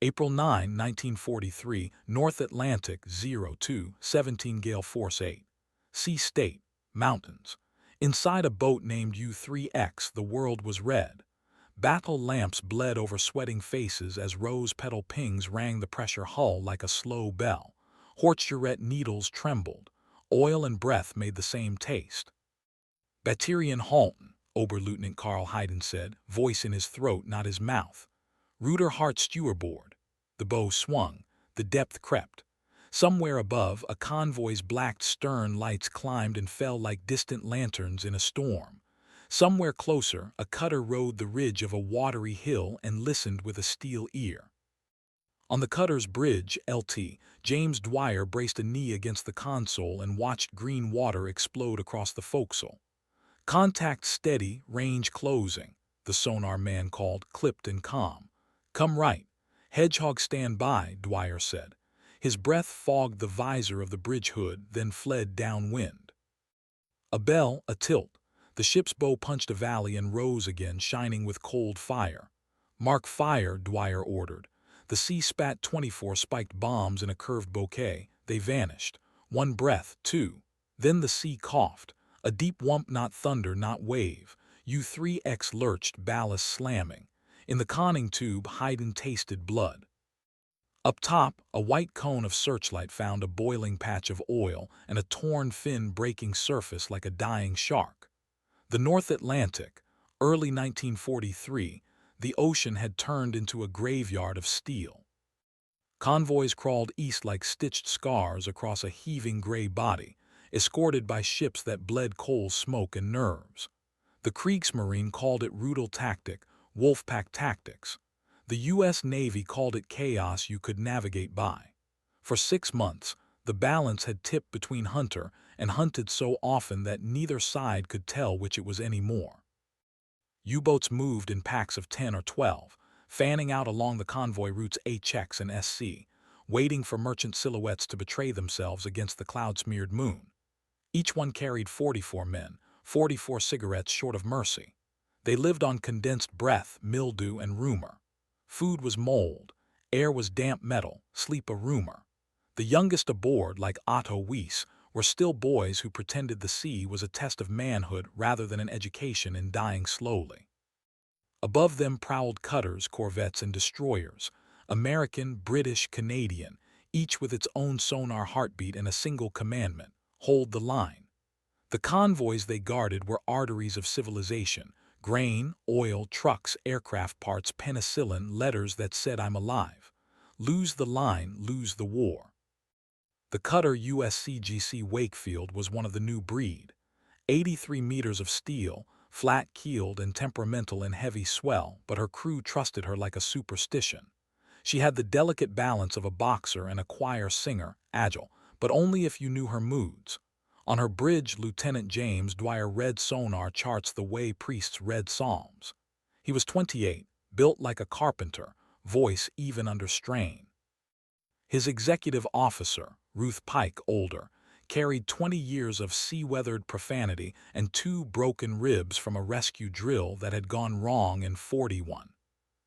April 9, 1943, North Atlantic 02-17 Gale Force 8. Sea State, Mountains. Inside a boat named U-3X, the world was red. Battle lamps bled over sweating faces as rose petal pings rang the pressure hull like a slow bell. Horturette needles trembled. Oil and breath made the same taste. Batterian Halton, Oberleutnant Karl Hayden said, voice in his throat, not his mouth. Rudder Hart stewardboard. The bow swung. The depth crept. Somewhere above, a convoy's black stern lights climbed and fell like distant lanterns in a storm. Somewhere closer, a cutter rode the ridge of a watery hill and listened with a steel ear. On the cutter's bridge, LT, James Dwyer braced a knee against the console and watched green water explode across the forecastle. Contact steady, range closing, the sonar man called, clipped and calm. Come right. Hedgehog stand by, Dwyer said. His breath fogged the visor of the bridge hood, then fled downwind. A bell, a tilt. The ship's bow punched a valley and rose again, shining with cold fire. Mark fire, Dwyer ordered. The sea spat 24 spiked bombs in a curved bouquet. They vanished. One breath, two. Then the sea coughed. A deep whump, not thunder, not wave. U-3X lurched, ballast slamming. In the conning tube, Hayden tasted blood. Up top, a white cone of searchlight found a boiling patch of oil and a torn fin breaking surface like a dying shark. The North Atlantic, early 1943, the ocean had turned into a graveyard of steel. Convoys crawled east like stitched scars across a heaving gray body, escorted by ships that bled coal smoke and nerves. The Kriegsmarine called it Rudel tactic, Wolfpack tactics. The U.S. Navy called it chaos you could navigate by. For 6 months, the balance had tipped between hunter and hunted so often that neither side could tell which it was anymore. U-boats moved in packs of 10 or 12, fanning out along the convoy routes HX and SC, waiting for merchant silhouettes to betray themselves against the cloud-smeared moon. Each one carried 44 men, 44 cigarettes short of mercy. They lived on condensed breath, mildew, and rumor. Food was mold, air was damp metal, sleep a rumor. The youngest aboard, like Otto Weiss, were still boys who pretended the sea was a test of manhood rather than an education in dying slowly. Above them prowled cutters, corvettes, and destroyers, American, British, Canadian, each with its own sonar heartbeat and a single commandment: hold the line. The convoys they guarded were arteries of civilization: grain, oil, trucks, aircraft parts, penicillin, letters that said I'm alive. Lose the line, lose the war. The cutter USCGC Wakefield was one of the new breed. 83 meters of steel, flat-keeled and temperamental in heavy swell, but her crew trusted her like a superstition. She had the delicate balance of a boxer and a choir singer, agile, but only if you knew her moods. On her bridge, Lieutenant James Dwyer read sonar charts the way priests read psalms. He was 28, built like a carpenter, voice even under strain. His executive officer, Ruth Pike, older, carried 20 years of sea-weathered profanity and 2 broken ribs from a rescue drill that had gone wrong in 41.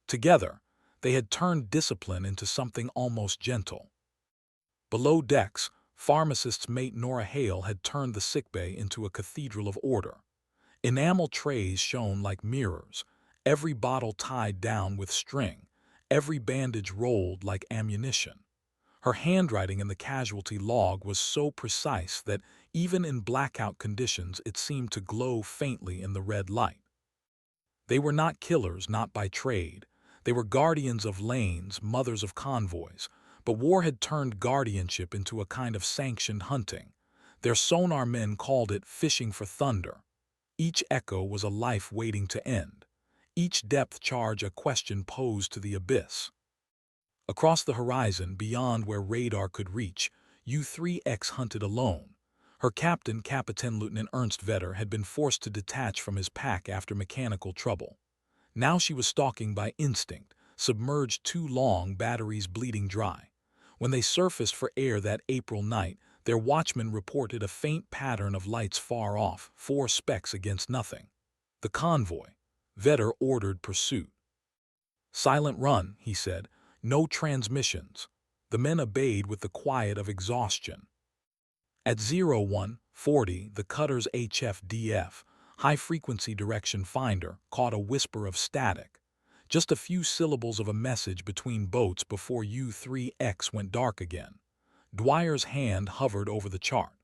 Together, they had turned discipline into something almost gentle. Below decks, pharmacist's mate Nora Hale had turned the sickbay into a cathedral of order. Enamel trays shone like mirrors, every bottle tied down with string, every bandage rolled like ammunition. Her handwriting in the casualty log was so precise that even in blackout conditions it seemed to glow faintly in the red light. They were not killers, not by trade. They were guardians of lanes, mothers of convoys. But war had turned guardianship into a kind of sanctioned hunting. Their sonar men called it fishing for thunder. Each echo was a life waiting to end. Each depth charge a question posed to the abyss. Across the horizon, beyond where radar could reach, U-3X hunted alone. Her captain, Captain Lieutenant Ernst Vetter, had been forced to detach from his pack after mechanical trouble. Now she was stalking by instinct, submerged too long, batteries bleeding dry. When they surfaced for air that April night, their watchman reported a faint pattern of lights far off, 4 specks against nothing. The convoy. Vetter ordered pursuit. Silent run, he said. No transmissions. The men obeyed with the quiet of exhaustion. At 0140, the cutter's HFDF, high-frequency direction finder, caught a whisper of static. Just a few syllables of a message between boats before U3X went dark again. Dwyer's hand hovered over the chart.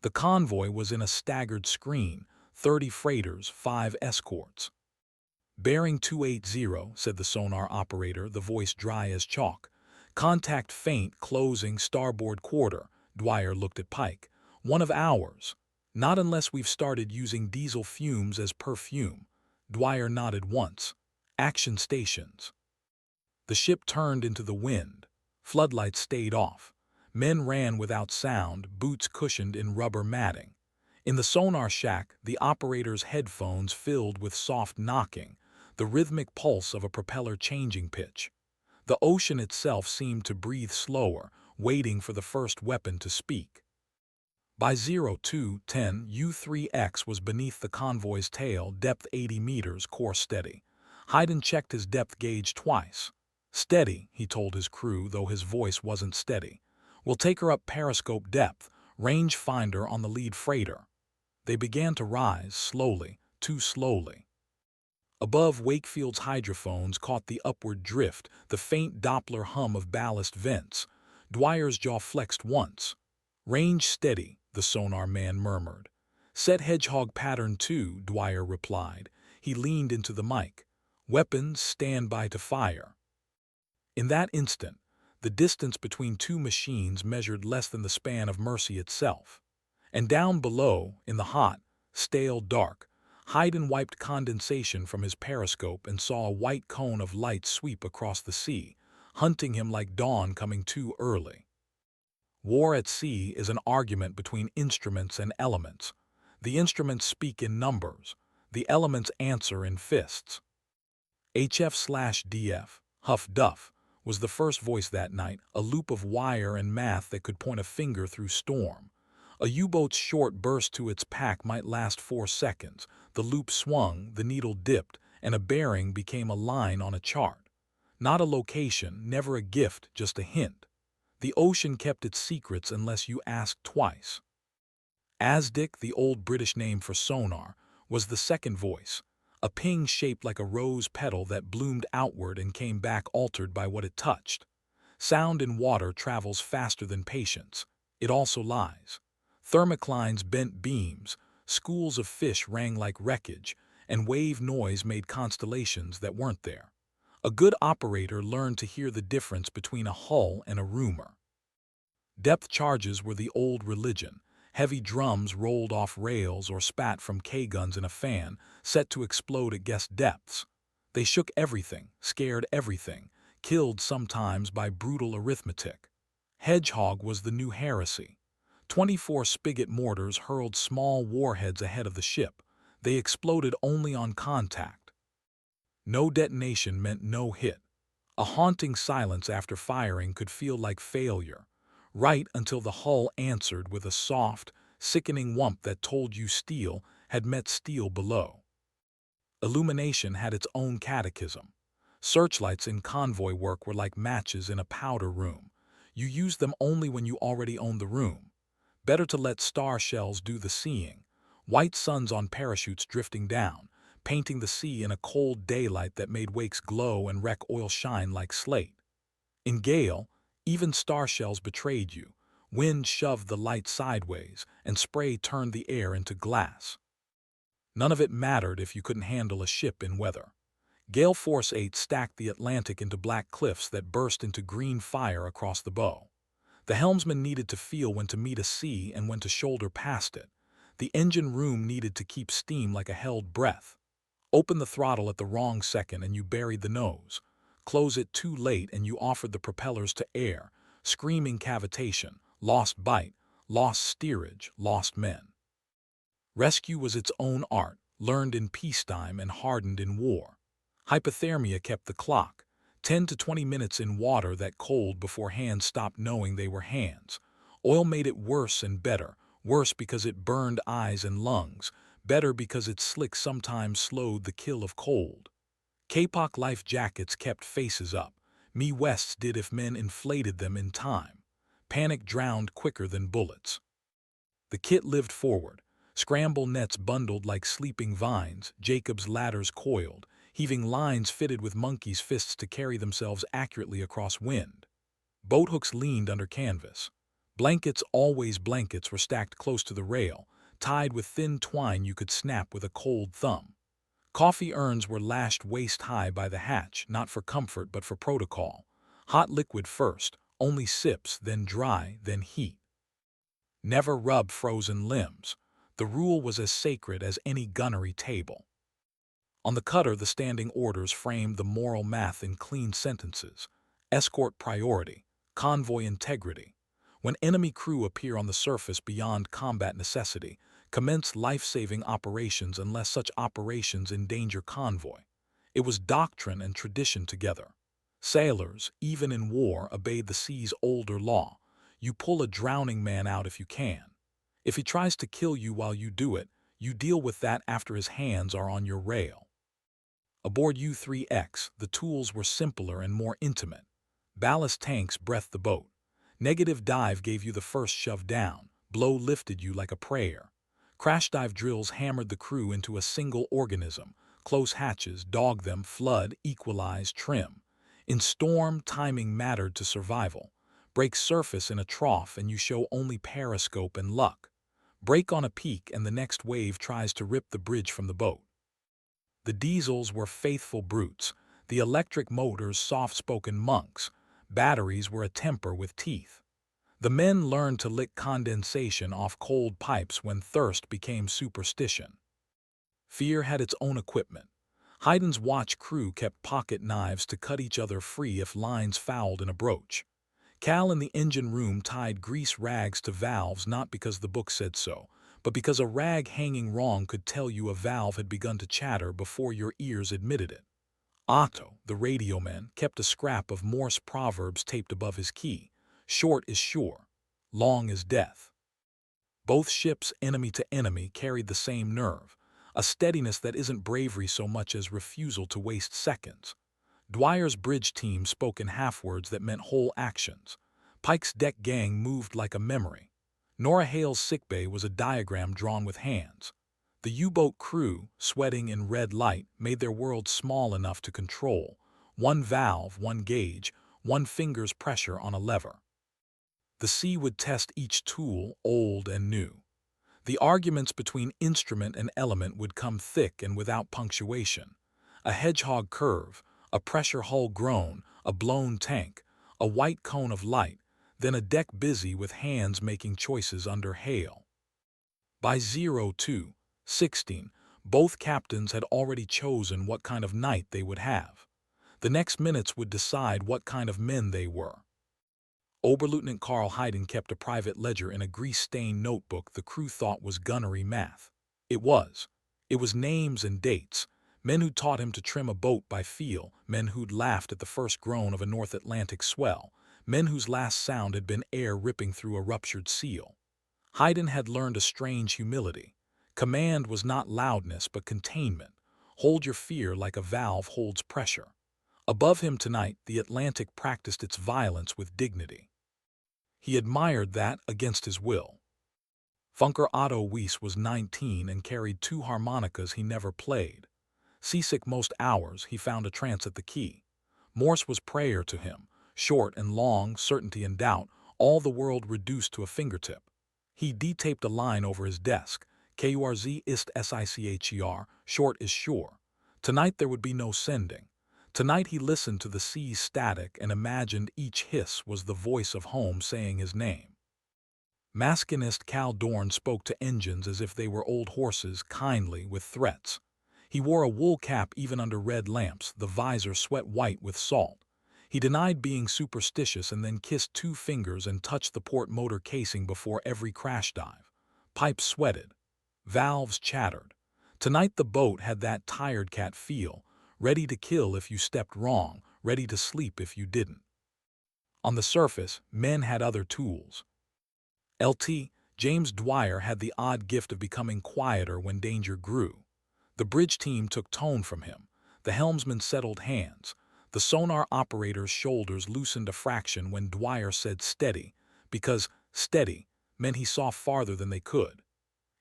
The convoy was in a staggered screen, 30 freighters, 5 escorts. "Bearing 280, said the sonar operator, the voice dry as chalk. "Contact faint, closing starboard quarter." Dwyer looked at Pike. "One of ours." "Not unless we've started using diesel fumes as perfume." Dwyer nodded once. "Action stations." The ship turned into the wind. Floodlights stayed off. Men ran without sound, boots cushioned in rubber matting. In the sonar shack, the operator's headphones filled with soft knocking, the rhythmic pulse of a propeller changing pitch. The ocean itself seemed to breathe slower, waiting for the first weapon to speak. By 0210, U3X was beneath the convoy's tail, depth 80 meters, course steady. Hayden checked his depth gauge twice. "Steady," he told his crew, though his voice wasn't steady. "We'll take her up periscope depth, range finder on the lead freighter." They began to rise, slowly, too slowly. Above, Wakefield's hydrophones caught the upward drift, the faint Doppler hum of ballast vents. Dwyer's jaw flexed once. "Range steady," the sonar man murmured. "Set Hedgehog pattern 2, Dwyer replied. He leaned into the mic. "Weapons, stand by to fire." In that instant, the distance between two machines measured less than the span of mercy itself. And down below, in the hot, stale dark, Hayden wiped condensation from his periscope and saw a white cone of light sweep across the sea, hunting him like dawn coming too early. War at sea is an argument between instruments and elements. The instruments speak in numbers. The elements answer in fists. HF/DF, Huff Duff, was the first voice that night, a loop of wire and math that could point a finger through storm. A U-boat's short burst to its pack might last 4 seconds. The loop swung, the needle dipped, and a bearing became a line on a chart. Not a location, never a gift, just a hint. The ocean kept its secrets unless you asked twice. ASDIC, the old British name for sonar, was the second voice, a ping shaped like a rose petal that bloomed outward and came back altered by what it touched. Sound in water travels faster than patience. It also lies. Thermoclines bent beams, schools of fish rang like wreckage, and wave noise made constellations that weren't there. A good operator learned to hear the difference between a hull and a rumor. Depth charges were the old religion. Heavy drums rolled off rails or spat from K-guns in a fan, set to explode at guessed depths. They shook everything, scared everything, killed sometimes by brutal arithmetic. Hedgehog was the new heresy. 24 spigot mortars hurled small warheads ahead of the ship. They exploded only on contact. No detonation meant no hit. A haunting silence after firing could feel like failure, right until the hull answered with a soft, sickening whump that told you steel had met steel below. Illumination had its own catechism. Searchlights in convoy work were like matches in a powder room. You used them only when you already owned the room. Better to let star shells do the seeing. White suns on parachutes drifting down, painting the sea in a cold daylight that made wakes glow and wreck oil shine like slate. In Gale, even star shells betrayed you. Wind shoved the light sideways, and spray turned the air into glass. None of it mattered if you couldn't handle a ship in weather. Gale Force 8 stacked the Atlantic into black cliffs that burst into green fire across the bow. The helmsman needed to feel when to meet a sea and when to shoulder past it. The engine room needed to keep steam like a held breath. Open the throttle at the wrong second and you buried the nose. Close it too late and you offered the propellers to air, screaming cavitation, lost bite, lost steerage, lost men. Rescue was its own art, learned in peacetime and hardened in war. Hypothermia kept the clock. 10 to 20 minutes in water that cold before hands stopped knowing they were hands. Oil made it worse and better, worse because it burned eyes and lungs, better because its slick sometimes slowed the kill of cold. Kapok life jackets kept faces up. Me Wests did if men inflated them in time. Panic drowned quicker than bullets. The kit lived forward. Scramble nets bundled like sleeping vines, Jacob's ladders coiled, heaving lines fitted with monkeys' fists to carry themselves accurately across wind. Boathooks leaned under canvas. Blankets, always blankets, were stacked close to the rail, tied with thin twine you could snap with a cold thumb. Coffee urns were lashed waist-high by the hatch, not for comfort but for protocol. Hot liquid first, only sips, then dry, then heat. Never rub frozen limbs. The rule was as sacred as any gunnery table. On the cutter, the standing orders framed the moral math in clean sentences. Escort priority, convoy integrity. When enemy crew appear on the surface beyond combat necessity, commence life-saving operations unless such operations endanger convoy. It was doctrine and tradition together. Sailors, even in war, obeyed the sea's older law. You pull a drowning man out if you can. If he tries to kill you while you do it, you deal with that after his hands are on your rail. Aboard U-3X, the tools were simpler and more intimate. Ballast tanks breathed the boat. Negative dive gave you the first shove down. Blow lifted you like a prayer. Crash dive drills hammered the crew into a single organism. Close hatches, dog them, flood, equalize, trim. In storm, timing mattered to survival. Break surface in a trough and you show only periscope and luck. Break on a peak and the next wave tries to rip the bridge from the boat. The diesels were faithful brutes, the electric motors soft-spoken monks, batteries were a temper with teeth. The men learned to lick condensation off cold pipes when thirst became superstition. Fear had its own equipment. Haydn's watch crew kept pocket knives to cut each other free if lines fouled in a broach. Cal in the engine room tied grease rags to valves not because the book said so, but because a rag hanging wrong could tell you a valve had begun to chatter before your ears admitted it. Otto, the radio man, kept a scrap of Morse proverbs taped above his key. Short is sure, long is death. Both ships, enemy to enemy, carried the same nerve, a steadiness that isn't bravery so much as refusal to waste seconds. Dwyer's bridge team spoke in half-words that meant whole actions. Pike's deck gang moved like a memory. Nora Hale's sickbay was a diagram drawn with hands. The U-boat crew, sweating in red light, made their world small enough to control. One valve, one gauge, one finger's pressure on a lever. The sea would test each tool, old and new. The arguments between instrument and element would come thick and without punctuation. A hedgehog curve, a pressure hull groan, a blown tank, a white cone of light, then a deck busy with hands making choices under hail. By 02:16, both captains had already chosen what kind of night they would have. The next minutes would decide what kind of men they were. Oberleutnant Carl Hayden kept a private ledger in a grease-stained notebook the crew thought was gunnery math. It was. It was names and dates. Men who'd taught him to trim a boat by feel, men who'd laughed at the first groan of a North Atlantic swell, men whose last sound had been air ripping through a ruptured seal. Hayden had learned a strange humility. Command was not loudness but containment. Hold your fear like a valve holds pressure. Above him tonight, the Atlantic practiced its violence with dignity. He admired that against his will. Funker Otto Weiss was 19 and carried 2 harmonicas he never played. Seasick most hours, he found a trance at the key. Morse was prayer to him, short and long, certainty and doubt, all the world reduced to a fingertip. He detaped a line over his desk. KURZ ist SICHER, short is sure. Tonight there would be no sending. Tonight he listened to the sea's static and imagined each hiss was the voice of home saying his name. Maskinist Cal Dorn spoke to engines as if they were old horses, kindly, with threats. He wore a wool cap even under red lamps, the visor sweat white with salt. He denied being superstitious and then kissed 2 fingers and touched the port motor casing before every crash dive. Pipes sweated. Valves chattered. Tonight the boat had that tired cat feel, ready to kill if you stepped wrong, ready to sleep if you didn't. On the surface, men had other tools. LT, James Dwyer had the odd gift of becoming quieter when danger grew. The bridge team took tone from him. The helmsman settled hands. The sonar operator's shoulders loosened a fraction when Dwyer said steady, because steady meant he saw farther than they could.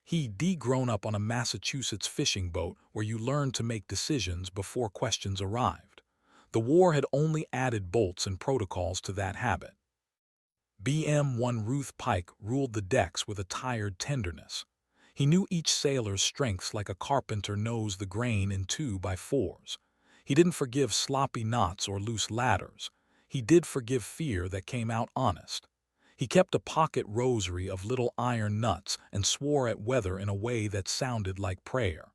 He'd grown up on a Massachusetts fishing boat where you learned to make decisions before questions arrived. The war had only added bolts and protocols to that habit. BM-1 Ruth Pike ruled the decks with a tired tenderness. He knew each sailor's strengths like a carpenter knows the grain in 2x4s. He didn't forgive sloppy knots or loose ladders. He did forgive fear that came out honest. He kept a pocket rosary of little iron nuts and swore at weather in a way that sounded like prayer.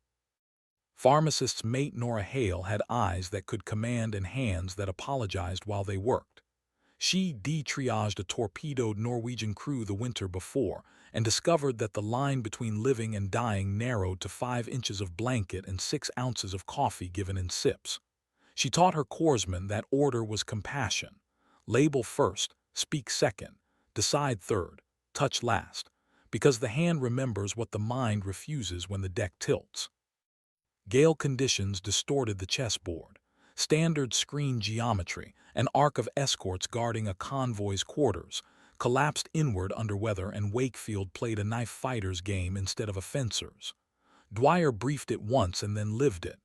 Pharmacist's mate Nora Hale had eyes that could command and hands that apologized while they worked. She de-triaged a torpedoed Norwegian crew the winter before and discovered that the line between living and dying narrowed to 5 inches of blanket and 6 ounces of coffee given in sips. She taught her corpsmen that order was compassion. Label first, speak second, decide third, touch last, because the hand remembers what the mind refuses when the deck tilts. Gale conditions distorted the chessboard. Standard screen geometry, an arc of escorts guarding a convoy's quarters, collapsed inward under weather, and Wakefield played a knife fighter's game instead of a fencer's. Dwyer briefed it once and then lived it.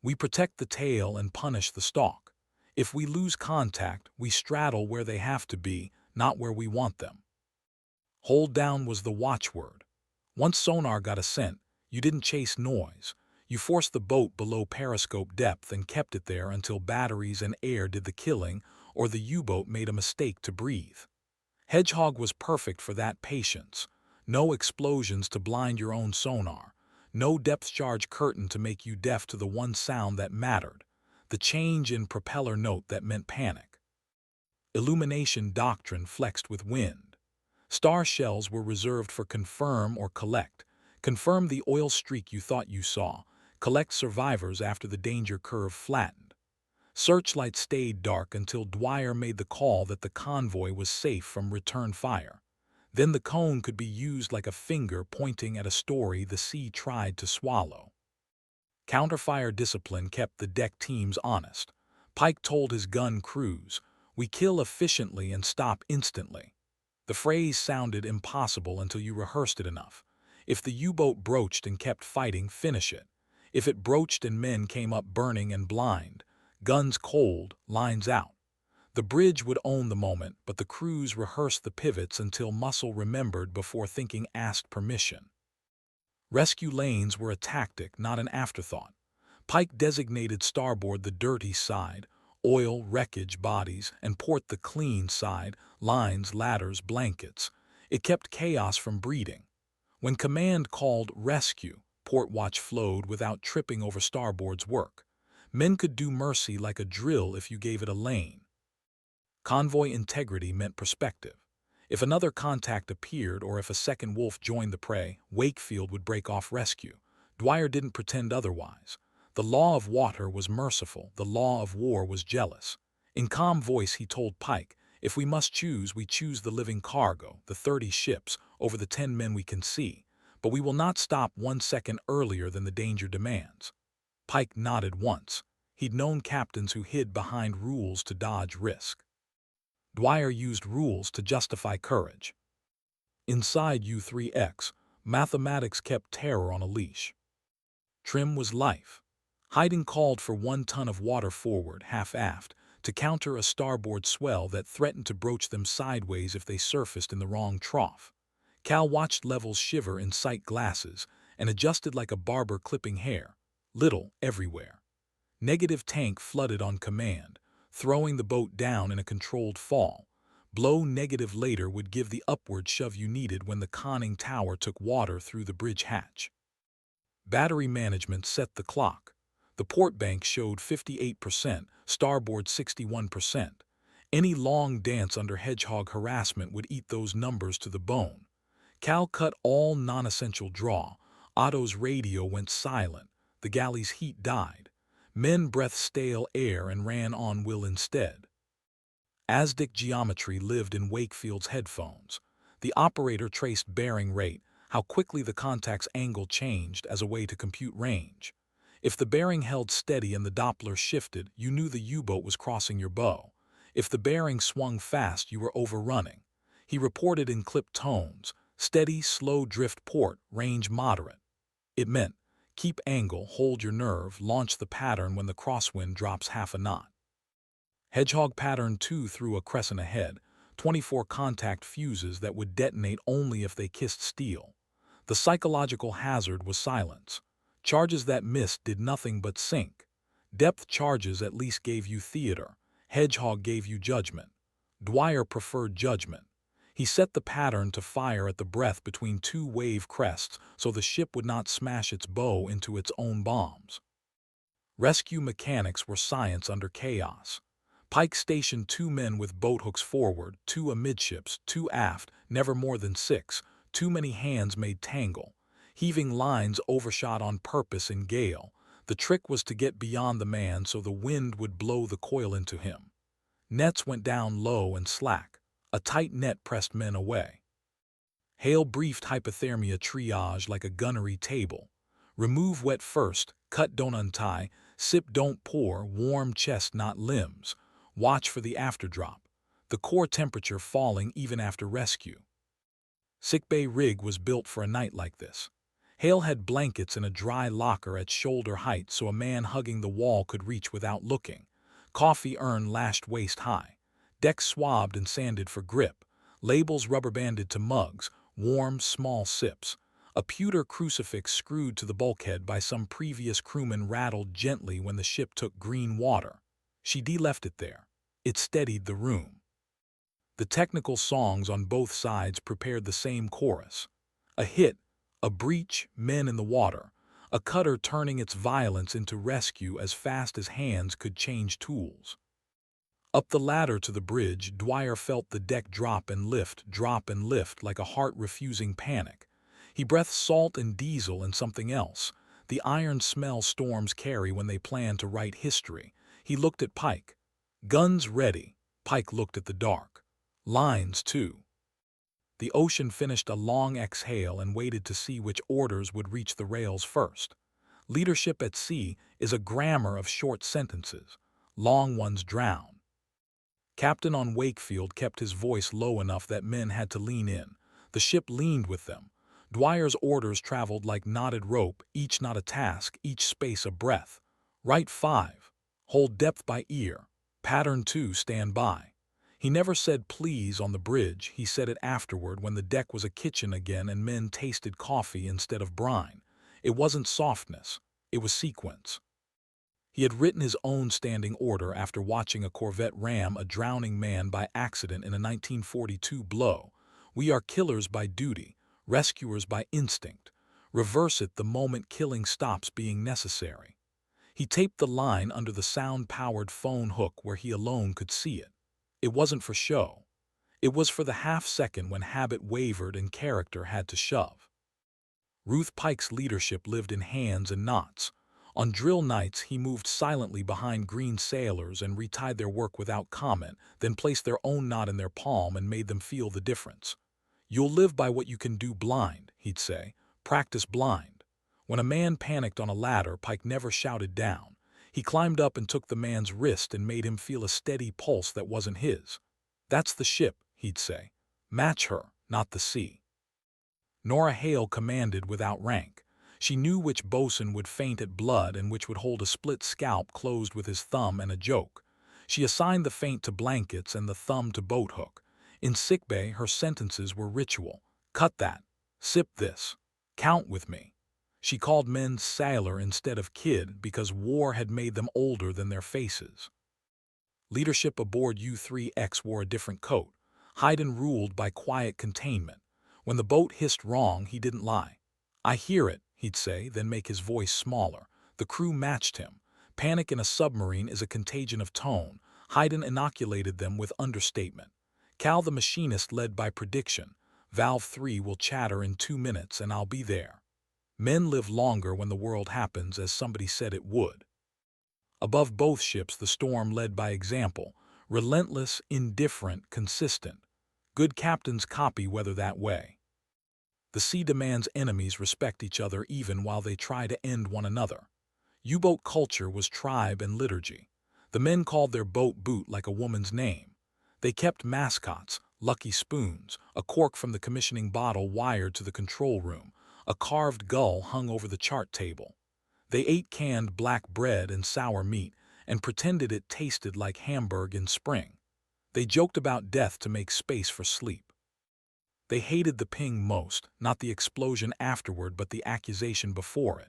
We protect the tail and punish the stalk. If we lose contact, we straddle where they have to be, not where we want them. Hold down was the watchword. Once sonar got a scent, you didn't chase noise. You forced the boat below periscope depth and kept it there until batteries and air did the killing or the U-boat made a mistake to breathe. Hedgehog was perfect for that patience. No explosions to blind your own sonar. No depth charge curtain to make you deaf to the one sound that mattered, the change in propeller note that meant panic. Illumination doctrine flexed with wind. Star shells were reserved for confirm or collect. Confirm the oil streak you thought you saw. Collect survivors after the danger curve flattened. Searchlight stayed dark until Dwyer made the call that the convoy was safe from return fire. Then the cone could be used like a finger pointing at a story the sea tried to swallow. Counterfire discipline kept the deck teams honest. Pike told his gun crews, "We kill efficiently and stop instantly." The phrase sounded impossible until you rehearsed it enough. If the U-boat broached and kept fighting, finish it. If it broached and men came up burning and blind, guns cold, lines out. The bridge would own the moment, but the crews rehearsed the pivots until muscle remembered before thinking asked permission. Rescue lanes were a tactic, not an afterthought. Pike designated starboard the dirty side, oil, wreckage, bodies, and port the clean side, lines, ladders, blankets. It kept chaos from breeding. When command called rescue, port watch flowed without tripping over starboard's work. Men could do mercy like a drill if you gave it a lane. Convoy integrity meant perspective. If another contact appeared or if a second wolf joined the prey, Wakefield would break off rescue. Dwyer didn't pretend otherwise. The law of water was merciful, the law of war was jealous. In calm voice he told Pike, "If we must choose, we choose the living cargo, the 30 ships, over the 10 men we can see. But we will not stop 1 second earlier than the danger demands." Pike nodded once. He'd known captains who hid behind rules to dodge risk. Dwyer used rules to justify courage. Inside U-3X, mathematics kept terror on a leash. Trim was life. Hiding called for 1 ton of water forward, half-aft, to counter a starboard swell that threatened to broach them sideways if they surfaced in the wrong trough. Cal watched levels shiver in sight glasses and adjusted like a barber clipping hair, little everywhere. Negative tank flooded on command, throwing the boat down in a controlled fall. Blow negative later would give the upward shove you needed when the conning tower took water through the bridge hatch. Battery management set the clock. The port bank showed 58%, starboard 61%. Any long dance under Hedgehog harassment would eat those numbers to the bone. Cal cut all non-essential draw. Otto's radio went silent. The galley's heat died. Men breathed stale air and ran on will instead. Aztec geometry lived in Wakefield's headphones. The operator traced bearing rate, how quickly the contact's angle changed as a way to compute range. If the bearing held steady and the Doppler shifted, you knew the U-boat was crossing your bow. If the bearing swung fast, you were overrunning. He reported in clipped tones, steady, slow drift port, range moderate. It meant, keep angle, hold your nerve, launch the pattern when the crosswind drops half a knot. Hedgehog pattern 2 threw a crescent ahead, 24 contact fuses that would detonate only if they kissed steel. The psychological hazard was silence. Charges that missed did nothing but sink. Depth charges at least gave you theater. Hedgehog gave you judgment. Dwyer preferred judgment. He set the pattern to fire at the breath between two wave crests so the ship would not smash its bow into its own bombs. Rescue mechanics were science under chaos. Pike stationed 2 men with boat hooks forward, 2 amidships, 2 aft, never more than 6. Too many hands made tangle. Heaving lines overshot on purpose in gale. The trick was to get beyond the man so the wind would blow the coil into him. Nets went down low and slack. A tight net pressed men away. Hale briefed hypothermia triage like a gunnery table. Remove wet first, cut don't untie, sip don't pour, warm chest not limbs. Watch for the afterdrop, the core temperature falling even after rescue. Sickbay rig was built for a night like this. Hale had blankets in a dry locker at shoulder height so a man hugging the wall could reach without looking. Coffee urn lashed waist high. Decks swabbed and sanded for grip. Labels rubber-banded to mugs, warm, small sips. A pewter crucifix screwed to the bulkhead by some previous crewman rattled gently when the ship took green water. She de-left it there. It steadied the room. The technical songs on both sides prepared the same chorus. A hit, a breach, men in the water. A cutter turning its violence into rescue as fast as hands could change tools. Up the ladder to the bridge, Dwyer felt the deck drop and lift like a heart-refusing panic. He breathed salt and diesel and something else, the iron smell storms carry when they plan to write history. He looked at Pike. Guns ready. Pike looked at the dark. Lines, too. The ocean finished a long exhale and waited to see which orders would reach the rails first. Leadership at sea is a grammar of short sentences. Long ones drown. Captain on Wakefield kept his voice low enough that men had to lean in. The ship leaned with them. Dwyer's orders traveled like knotted rope, each not a task, each space a breath. Right 5. Hold depth by ear. Pattern 2, stand by. He never said please on the bridge, he said it afterward when the deck was a kitchen again and men tasted coffee instead of brine. It wasn't softness, it was sequence. He had written his own standing order after watching a Corvette ram a drowning man by accident in a 1942 blow. We are killers by duty, rescuers by instinct. Reverse it the moment killing stops being necessary. He taped the line under the sound-powered phone hook where he alone could see it. It wasn't for show. It was for the half-second when habit wavered and character had to shove. Ruth Pike's leadership lived in hands and knots. On drill nights, he moved silently behind green sailors and retied their work without comment, then placed their own knot in their palm and made them feel the difference. You'll live by what you can do blind, he'd say. Practice blind. When a man panicked on a ladder, Pike never shouted down. He climbed up and took the man's wrist and made him feel a steady pulse that wasn't his. That's the ship, he'd say. Match her, not the sea. Nora Hale commanded without rank. She knew which bosun would faint at blood and which would hold a split scalp closed with his thumb and a joke. She assigned the feint to blankets and the thumb to boat hook. In sickbay, her sentences were ritual. Cut that. Sip this. Count with me. She called men sailor instead of kid because war had made them older than their faces. Leadership aboard U-3X wore a different coat. Hayden ruled by quiet containment. When the boat hissed wrong, he didn't lie. I hear it, he'd say, then make his voice smaller. The crew matched him. Panic in a submarine is a contagion of tone. Hayden inoculated them with understatement. Cal the machinist led by prediction. Valve 3 will chatter in 2 minutes and I'll be there. Men live longer when the world happens as somebody said it would. Above both ships, the storm led by example. Relentless, indifferent, consistent. Good captains copy weather that way. The sea demands enemies respect each other even while they try to end one another. U-boat culture was tribe and liturgy. The men called their boat boot like a woman's name. They kept mascots, lucky spoons, a cork from the commissioning bottle wired to the control room, a carved gull hung over the chart table. They ate canned black bread and sour meat and pretended it tasted like Hamburg in spring. They joked about death to make space for sleep. They hated the ping most, not the explosion afterward but the accusation before it.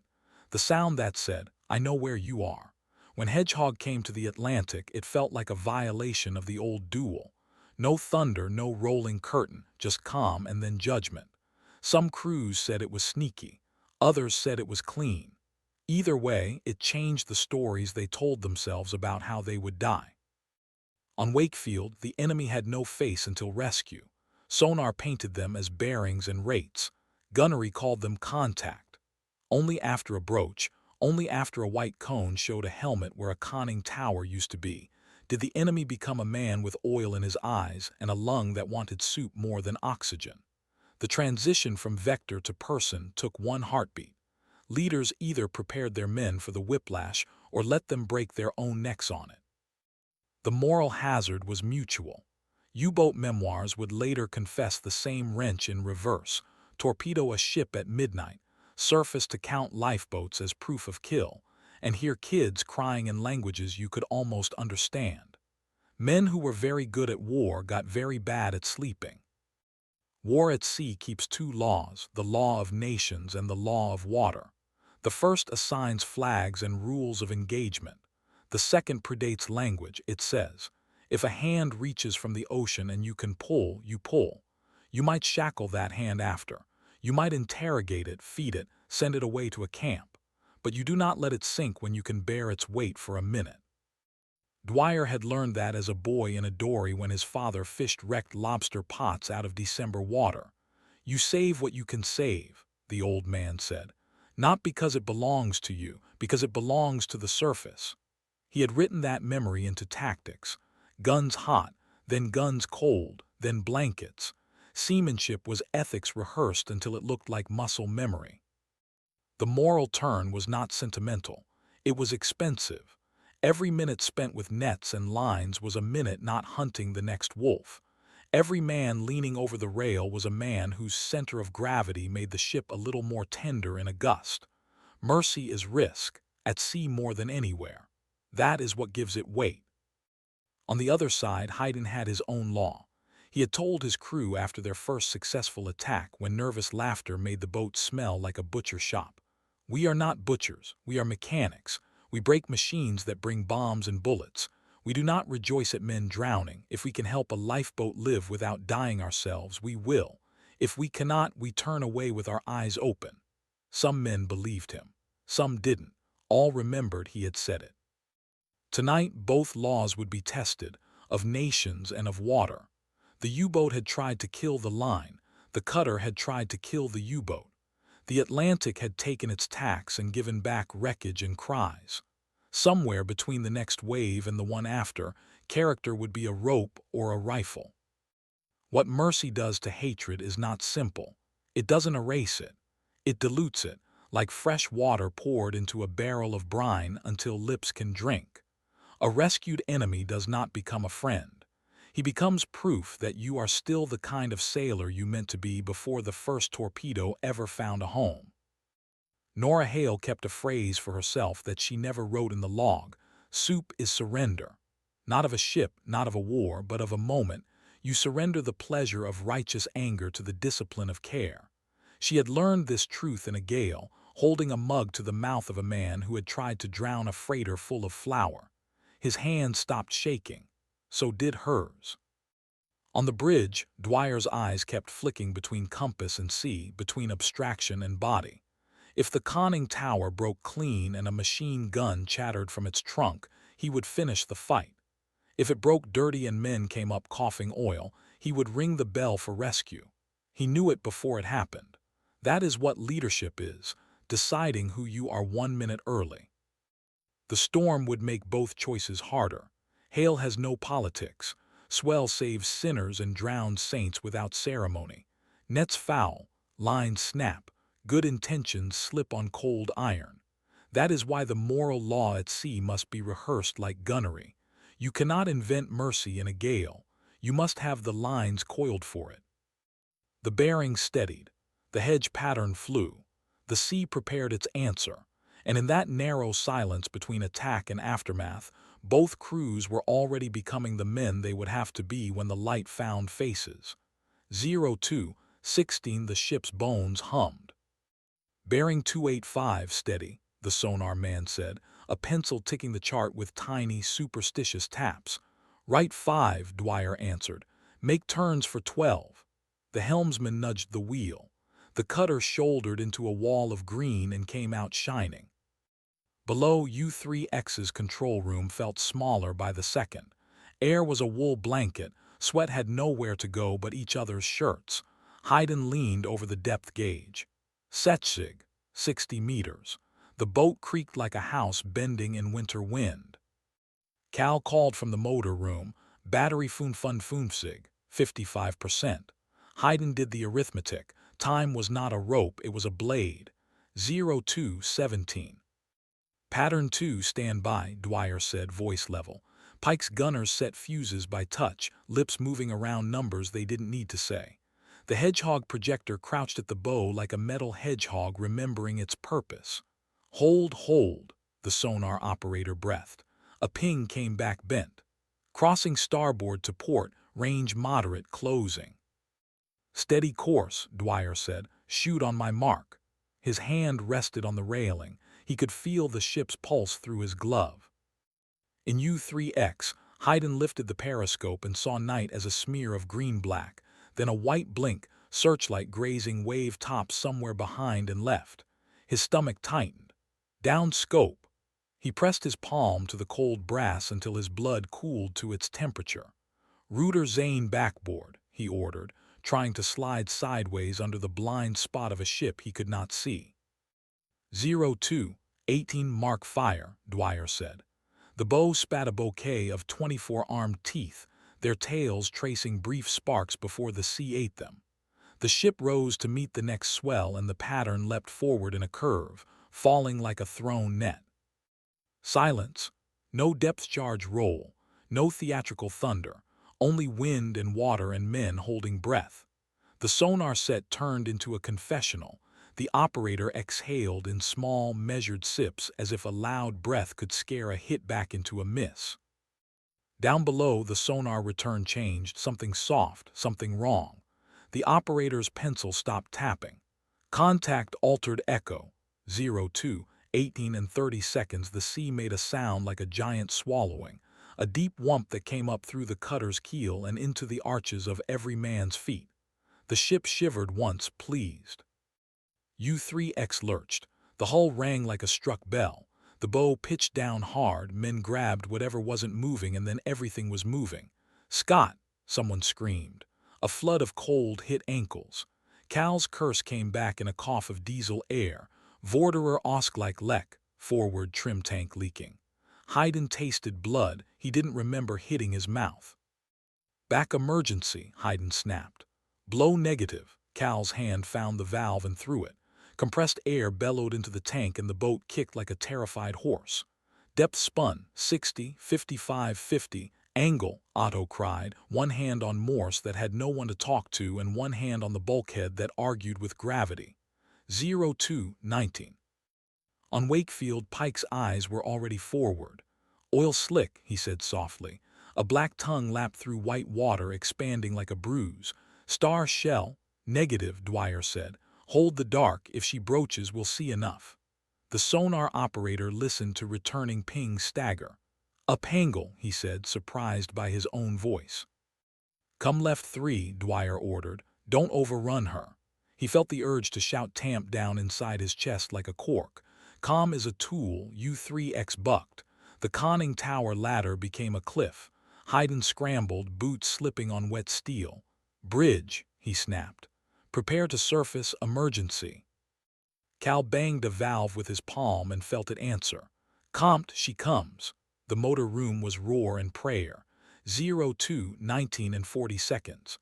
The sound that said, "I know where you are." When Hedgehog came to the Atlantic, it felt like a violation of the old duel. No thunder, no rolling curtain, just calm and then judgment. Some crews said it was sneaky. Others said it was clean. Either way, it changed the stories they told themselves about how they would die. On Wakefield, the enemy had no face until rescue. Sonar painted them as bearings and rates. Gunnery called them contact. Only after a broach, only after a white cone showed a helmet where a conning tower used to be, did the enemy become a man with oil in his eyes and a lung that wanted soup more than oxygen. The transition from vector to person took one heartbeat. Leaders either prepared their men for the whiplash or let them break their own necks on it. The moral hazard was mutual. U-boat memoirs would later confess the same wrench in reverse: torpedo a ship at midnight, surface to count lifeboats as proof of kill, and hear kids crying in languages you could almost understand. Men who were very good at war got very bad at sleeping. War at sea keeps two laws, the law of nations and the law of water. The first assigns flags and rules of engagement. The second predates language. It says, if a hand reaches from the ocean and you can pull, you pull. You might shackle that hand after. You might interrogate it, feed it, send it away to a camp. But you do not let it sink when you can bear its weight for a minute. Dwyer had learned that as a boy in a dory when his father fished wrecked lobster pots out of December water. You save what you can save, the old man said. Not because it belongs to you, because it belongs to the surface. He had written that memory into tactics. Guns hot, then guns cold, then blankets. Seamanship was ethics rehearsed until it looked like muscle memory. The moral turn was not sentimental. It was expensive. Every minute spent with nets and lines was a minute not hunting the next wolf. Every man leaning over the rail was a man whose center of gravity made the ship a little more tender in a gust. Mercy is risk, at sea more than anywhere. That is what gives it weight. On the other side, Haydn had his own law. He had told his crew after their first successful attack when nervous laughter made the boat smell like a butcher shop. We are not butchers, we are mechanics. We break machines that bring bombs and bullets. We do not rejoice at men drowning. If we can help a lifeboat live without dying ourselves, we will. If we cannot, we turn away with our eyes open. Some men believed him. Some didn't. All remembered he had said it. Tonight, both laws would be tested, of nations and of water. The U-boat had tried to kill the line. The cutter had tried to kill the U-boat. The Atlantic had taken its tax and given back wreckage and cries. Somewhere between the next wave and the one after, character would be a rope or a rifle. What mercy does to hatred is not simple. It doesn't erase it. It dilutes it, like fresh water poured into a barrel of brine until lips can drink. A rescued enemy does not become a friend. He becomes proof that you are still the kind of sailor you meant to be before the first torpedo ever found a home. Nora Hale kept a phrase for herself that she never wrote in the log. Soup is surrender. Not of a ship, not of a war, but of a moment. You surrender the pleasure of righteous anger to the discipline of care. She had learned this truth in a gale, holding a mug to the mouth of a man who had tried to drown a freighter full of flour. His hand stopped shaking. So did hers. On the bridge, Dwyer's eyes kept flicking between compass and sea, between abstraction and body. If the conning tower broke clean and a machine gun chattered from its trunk, he would finish the fight. If it broke dirty and men came up coughing oil, he would ring the bell for rescue. He knew it before it happened. That is what leadership is, deciding who you are 1 minute early. The storm would make both choices harder. Hale has no politics. Swell saves sinners and drowns saints without ceremony. Nets foul, lines snap, good intentions slip on cold iron. That is why the moral law at sea must be rehearsed like gunnery. You cannot invent mercy in a gale. You must have the lines coiled for it. The bearing steadied. The hedge pattern flew. The sea prepared its answer. And in that narrow silence between attack and aftermath, both crews were already becoming the men they would have to be when the light found faces. 0216 The ship's bones hummed. Bearing 285 steady, the sonar man said, a pencil ticking the chart with tiny, superstitious taps. Right 5, Dwyer answered. Make turns for 12. The helmsman nudged the wheel. The cutter shouldered into a wall of green and came out shining. Below, U-3X's control room felt smaller by the second. Air was a wool blanket. Sweat had nowhere to go but each other's shirts. Hayden leaned over the depth gauge. Setschig, 60 meters. The boat creaked like a house bending in winter wind. Cal called from the motor room. Battery funfund 55%. Hayden did the arithmetic. Time was not a rope, it was a blade. 0217. Pattern 2 stand by, Dwyer said, voice level. Pike's gunners set fuses by touch, lips moving around numbers they didn't need to say. The Hedgehog projector crouched at the bow like a metal hedgehog remembering its purpose. Hold, the sonar operator breathed. A ping came back bent. Crossing starboard to port, range moderate, closing. Steady course, Dwyer said. Shoot on my mark. His hand rested on the railing. He could feel the ship's pulse through his glove. In U-3X, Hayden lifted the periscope and saw night as a smear of green-black, then a white blink, searchlight grazing wave tops somewhere behind and left. His stomach tightened. Down scope. He pressed his palm to the cold brass until his blood cooled to its temperature. Rudder Zane backboard, he ordered, trying to slide sideways under the blind spot of a ship he could not see. 0218 mark fire, Dwyer said. The bow spat a bouquet of 24 armed teeth, their tails tracing brief sparks before the sea ate them. The ship rose to meet the next swell and the pattern leapt forward in a curve, falling like a thrown net. Silence. No depth charge roll, no theatrical thunder, only wind and water and men holding breath. The sonar set turned into a confessional. The operator exhaled in small, measured sips as if a loud breath could scare a hit back into a miss. Down below, the sonar return changed, something soft, something wrong. The operator's pencil stopped tapping. Contact altered echo. 0218 and 30 seconds, the sea made a sound like a giant swallowing, a deep whump that came up through the cutter's keel and into the arches of every man's feet. The ship shivered once, pleased. U-3X lurched. The hull rang like a struck bell. The bow pitched down hard, men grabbed whatever wasn't moving, and then everything was moving. "Scott!" someone screamed. A flood of cold hit ankles. Cal's curse came back in a cough of diesel air. Vorderer Ausgleich Leck, forward trim tank leaking. Hayden tasted blood. He didn't remember hitting his mouth. "Back emergency," Hayden snapped. "Blow negative." Cal's hand found the valve and threw it. Compressed air bellowed into the tank and the boat kicked like a terrified horse. Depth spun, 60, 55, 50. "Angle," Otto cried, one hand on Morse that had no one to talk to and one hand on the bulkhead that argued with gravity. 0219. On Wakefield, Pike's eyes were already forward. "Oil slick," he said softly. A black tongue lapped through white water, expanding like a bruise. "Star shell." "Negative," Dwyer said. "Hold the dark. If she broaches, we'll see enough." The sonar operator listened to returning pings stagger. "Up angle," he said, surprised by his own voice. "Come left 3, Dwyer ordered. "Don't overrun her." He felt the urge to shout tamp down inside his chest like a cork. "Calm is a tool," U-3X bucked. The conning tower ladder became a cliff. Hayden scrambled, boots slipping on wet steel. "Bridge," he snapped. "Prepare to surface, emergency." Cal banged a valve with his palm and felt it answer. "Compt, she comes." The motor room was roar and prayer. 0219 and 40 seconds.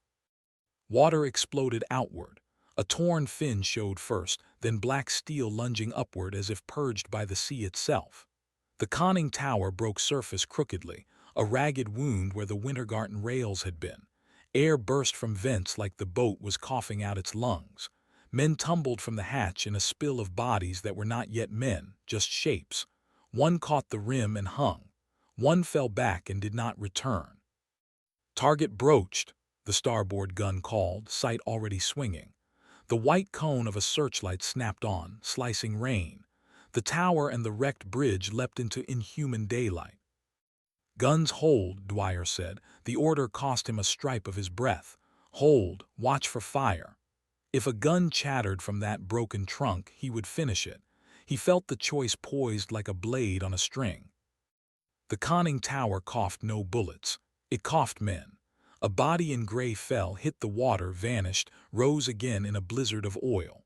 Water exploded outward. A torn fin showed first, then black steel lunging upward as if purged by the sea itself. The conning tower broke surface crookedly, a ragged wound where the Wintergarten rails had been. Air burst from vents like the boat was coughing out its lungs. Men tumbled from the hatch in a spill of bodies that were not yet men, just shapes. One caught the rim and hung. One fell back and did not return. "Target broached," the starboard gun called, sight already swinging. The white cone of a searchlight snapped on, slicing rain. The tower and the wrecked bridge leapt into inhuman daylight. "Guns hold," Dwyer said. The order cost him a stripe of his breath. "Hold, watch for fire." If a gun chattered from that broken trunk, he would finish it. He felt the choice poised like a blade on a string. The conning tower coughed no bullets. It coughed men. A body in gray fell, hit the water, vanished, rose again in a blizzard of oil.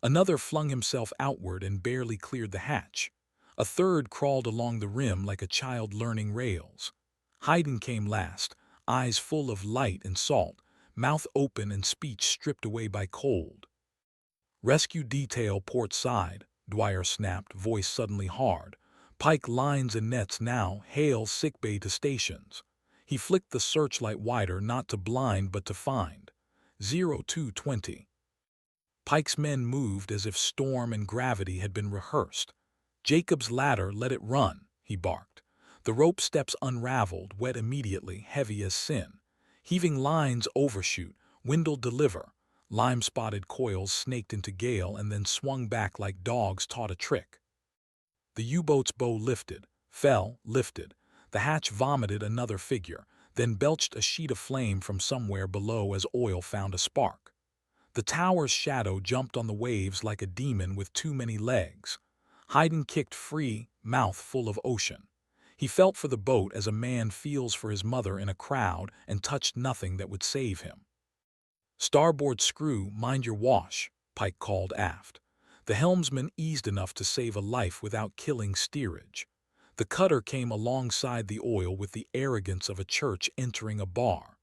Another flung himself outward and barely cleared the hatch. A third crawled along the rim like a child learning rails. Hayden came last, eyes full of light and salt, mouth open and speech stripped away by cold. "Rescue detail port side," Dwyer snapped, voice suddenly hard. "Pike lines and nets now, hail sickbay to stations." He flicked the searchlight wider, not to blind but to find. 0220. Pike's men moved as if storm and gravity had been rehearsed. "Jacob's ladder, let it run," he barked. The rope steps unraveled, wet immediately, heavy as sin. Heaving lines overshoot, windle deliver. Lime-spotted coils snaked into Gale and then swung back like dogs taught a trick. The U-boat's bow lifted, fell, lifted. The hatch vomited another figure, then belched a sheet of flame from somewhere below as oil found a spark. The tower's shadow jumped on the waves like a demon with too many legs. Hayden kicked free, mouth full of ocean. He felt for the boat as a man feels for his mother in a crowd and touched nothing that would save him. "Starboard screw, mind your wash," Pike called aft. The helmsman eased enough to save a life without killing steerage. The cutter came alongside the oil with the arrogance of a church entering a bar.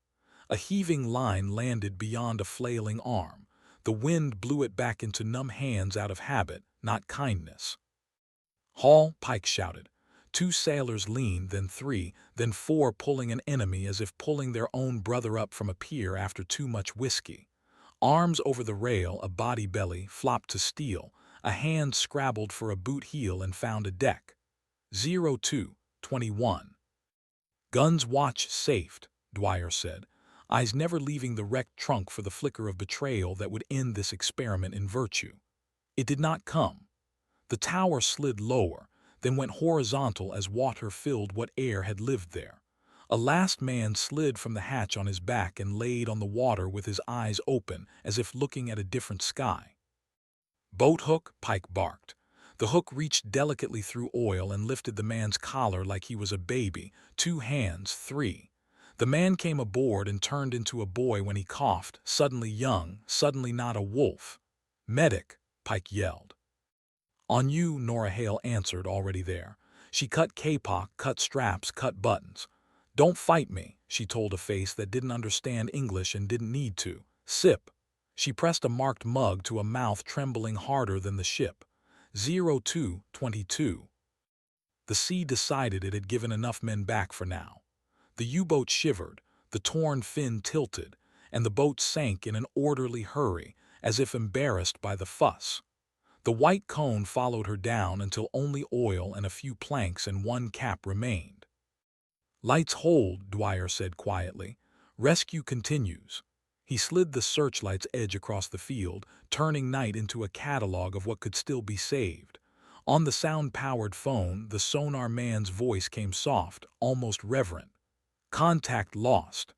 A heaving line landed beyond a flailing arm. The wind blew it back into numb hands out of habit, not kindness. "Haul," Pike shouted. Two sailors leaned, then three, then four, pulling an enemy as if pulling their own brother up from a pier after too much whiskey. Arms over the rail, a body belly, flopped to steel. A hand scrabbled for a boot heel and found a deck. 0221. "Guns watch safed," Dwyer said, eyes never leaving the wrecked trunk for the flicker of betrayal that would end this experiment in virtue. It did not come. The tower slid lower, then went horizontal as water filled what air had lived there. A last man slid from the hatch on his back and laid on the water with his eyes open as if looking at a different sky. "Boat hook," Pike barked. The hook reached delicately through oil and lifted the man's collar like he was a baby. 2 hands, 3. The man came aboard and turned into a boy when he coughed, suddenly young, suddenly not a wolf. "Medic," Pike yelled. "On you," Nora Hale answered, already there. She cut kapok, cut straps, cut buttons. "Don't fight me," she told a face that didn't understand English and didn't need to. "Sip." She pressed a marked mug to a mouth trembling harder than the ship. 0222. The sea decided it had given enough men back for now. The U-boat shivered, the torn fin tilted, and the boat sank in an orderly hurry, as if embarrassed by the fuss. The white cone followed her down until only oil and a few planks and one cap remained. "Lights hold," Dwyer said quietly. "Rescue continues." He slid the searchlight's edge across the field, turning night into a catalog of what could still be saved. On the sound-powered phone, the sonar man's voice came soft, almost reverent. "Contact lost."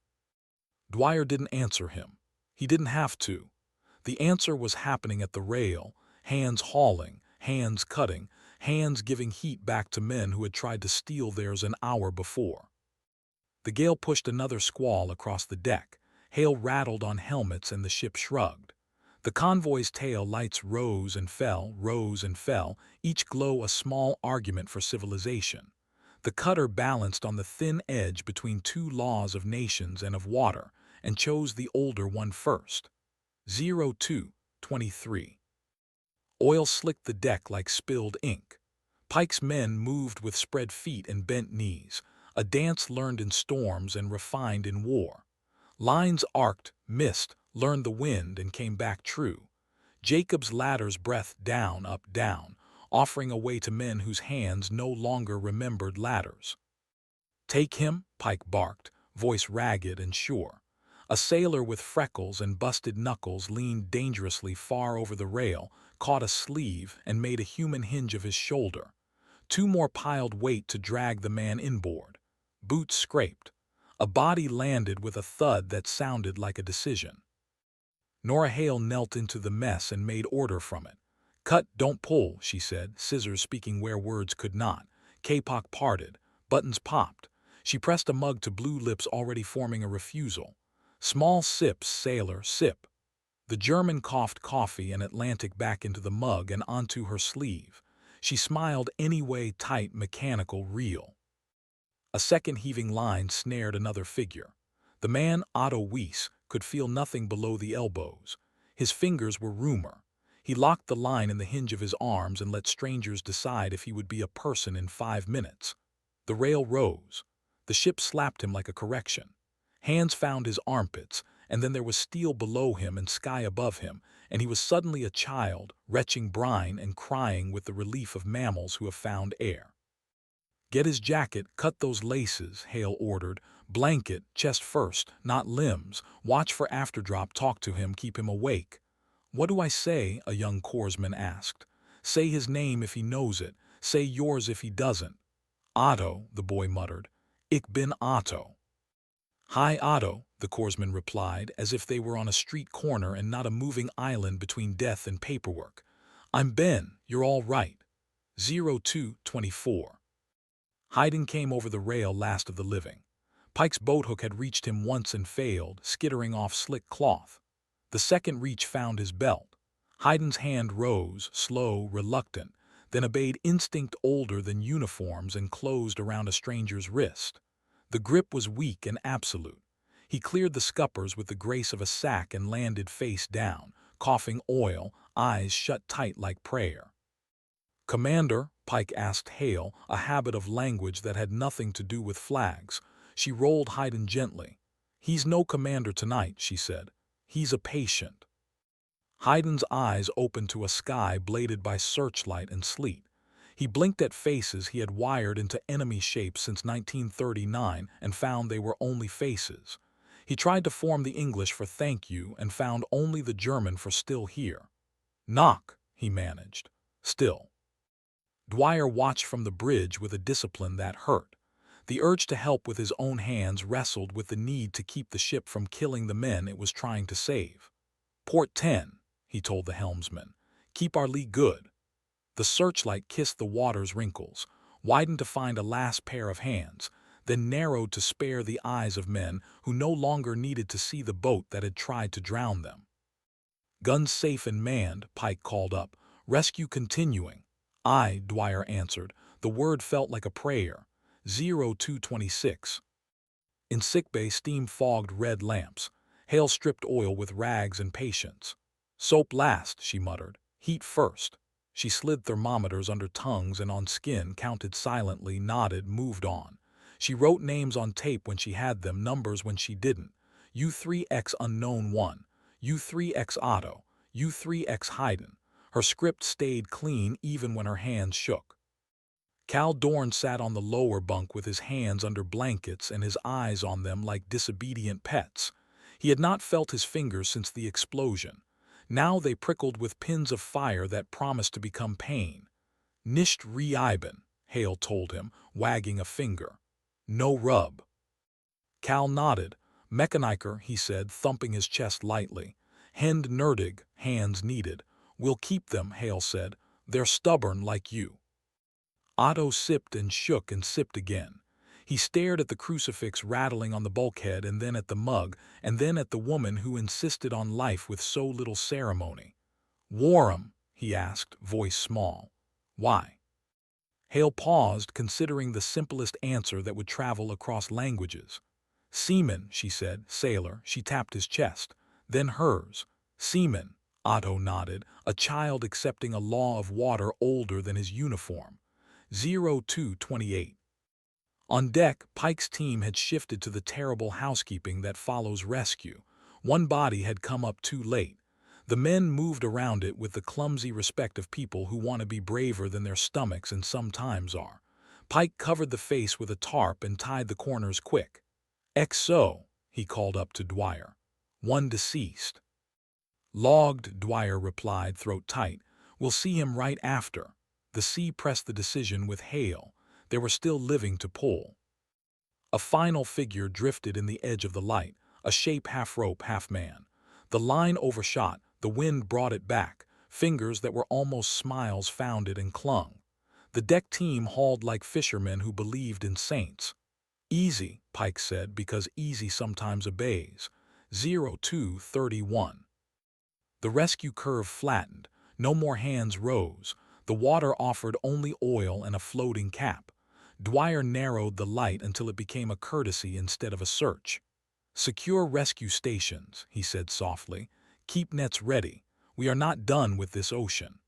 Dwyer didn't answer him. He didn't have to. The answer was happening at the rail, hands hauling, hands cutting, hands giving heat back to men who had tried to steal theirs an hour before. The gale pushed another squall across the deck. Hail rattled on helmets and the ship shrugged. The convoy's tail lights rose and fell, each glow a small argument for civilization. The cutter balanced on the thin edge between two laws of nations and of water, and chose the older one first. 02 23. Oil slicked the deck like spilled ink. Pike's men moved with spread feet and bent knees, a dance learned in storms and refined in war. Lines arced, missed, learned the wind, and came back true. Jacob's ladder's breath down, up, down, offering a way to men whose hands no longer remembered ladders. "Take him," Pike barked, voice ragged and sure. A sailor with freckles and busted knuckles leaned dangerously far over the rail, caught a sleeve, and made a human hinge of his shoulder. Two more piled weight to drag the man inboard. Boots scraped. A body landed with a thud that sounded like a decision. Nora Hale knelt into the mess and made order from it. "Cut, don't pull," she said, scissors speaking where words could not. Kapok parted. Buttons popped. She pressed a mug to blue lips already forming a refusal. "Small sips, sailor, sip." The German coughed coffee and Atlantic back into the mug and onto her sleeve. She smiled anyway, tight, mechanical, real. A second heaving line snared another figure. The man, Otto Weiss, could feel nothing below the elbows. His fingers were rumor. He locked the line in the hinge of his arms and let strangers decide if he would be a person in 5 minutes. The rail rose. The ship slapped him like a correction. Hands found his armpits, and then there was steel below him and sky above him, and he was suddenly a child, retching brine and crying with the relief of mammals who have found air. "Get his jacket, cut those laces," Hale ordered. "Blanket, chest first, not limbs. Watch for afterdrop, talk to him, keep him awake." "What do I say?" a young corpsman asked. "Say his name if he knows it. Say yours if he doesn't." "Otto," the boy muttered. "Ich bin Otto." "Hi, Otto," the corpsman replied, as if they were on a street corner and not a moving island between death and paperwork. "I'm Ben. You're all right." 0224. Haydn came over the rail last of the living. Pike's boathook had reached him once and failed, skittering off slick cloth. The second reach found his belt. Haydn's hand rose, slow, reluctant, then obeyed instinct older than uniforms and closed around a stranger's wrist. The grip was weak and absolute. He cleared the scuppers with the grace of a sack and landed face down, coughing oil, eyes shut tight like prayer. "Commander," Pike asked Hale, a habit of language that had nothing to do with flags. She rolled Haydn gently. "He's no commander tonight," she said. "He's a patient." Haydn's eyes opened to a sky bladed by searchlight and sleet. He blinked at faces he had wired into enemy shapes since 1939 and found they were only faces. He tried to form the English for thank you and found only the German for still here. "Knock," he managed. Still. Dwyer watched from the bridge with a discipline that hurt. The urge to help with his own hands wrestled with the need to keep the ship from killing the men it was trying to save. "Port 10, he told the helmsman. "Keep our lee good." The searchlight kissed the water's wrinkles, widened to find a last pair of hands, then narrowed to spare the eyes of men who no longer needed to see the boat that had tried to drown them. "Guns safe and manned," Pike called up. "Rescue continuing." "Aye," Dwyer answered. The word felt like a prayer. 0226. In sickbay, steam fogged red lamps. Hale stripped oil with rags and patience. "Soap last," she muttered. "Heat first." She slid thermometers under tongues and on skin, counted silently, nodded, moved on. She wrote names on tape when she had them, numbers when she didn't. U3X unknown 1. U3X Otto. U3X Haydn. Her script stayed clean even when her hands shook. Cal Dorn sat on the lower bunk with his hands under blankets and his eyes on them like disobedient pets. He had not felt his fingers since the explosion. Now they prickled with pins of fire that promised to become pain. "Nicht reiben," Hale told him, wagging a finger. "No rub." Cal nodded. "Mechaniker," he said, thumping his chest lightly. "Hend nerdig, hands needed." "We'll keep them," Hale said. "They're stubborn like you." Otto sipped and shook and sipped again. He stared at the crucifix rattling on the bulkhead and then at the mug and then at the woman who insisted on life with so little ceremony. "War'em?" he asked, voice small. "Why?" Hale paused, considering the simplest answer that would travel across languages. "Seaman," she said. "Sailor." She tapped his chest. Then hers. "Seaman. Otto nodded, a child accepting a law of water older than his uniform. 0228. On deck, Pike's team had shifted to the terrible housekeeping that follows rescue. One body had come up too late. The men moved around it with the clumsy respect of people who want to be braver than their stomachs and sometimes are. Pike covered the face with a tarp and tied the corners quick. "XO," he called up to Dwyer. "One deceased." "Logged," Dwyer replied, throat tight. "We'll see him right after." The sea pressed the decision with Hale. They were still living to pull. A final figure drifted in the edge of the light, a shape half rope, half man. The line overshot, the wind brought it back. Fingers that were almost smiles found it and clung. The deck team hauled like fishermen who believed in saints. "Easy," Pike said, because easy sometimes obeys. 0231. The rescue curve flattened. No more hands rose. The water offered only oil and a floating cap. Dwyer narrowed the light until it became a courtesy instead of a search. "Secure rescue stations," he said softly. "Keep nets ready. We are not done with this ocean."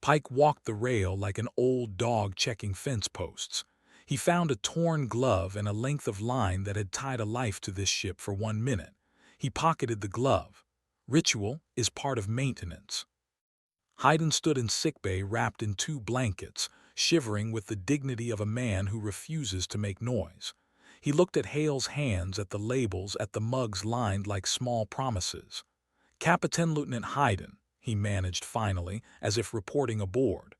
Pike walked the rail like an old dog checking fence posts. He found a torn glove and a length of line that had tied a life to this ship for 1 minute. He pocketed the glove. Ritual is part of maintenance. Hayden stood in sickbay wrapped in 2 blankets, shivering with the dignity of a man who refuses to make noise. He looked at Hale's hands, at the labels, at the mugs lined like small promises. "Captain Lieutenant Hayden," he managed finally, as if reporting aboard.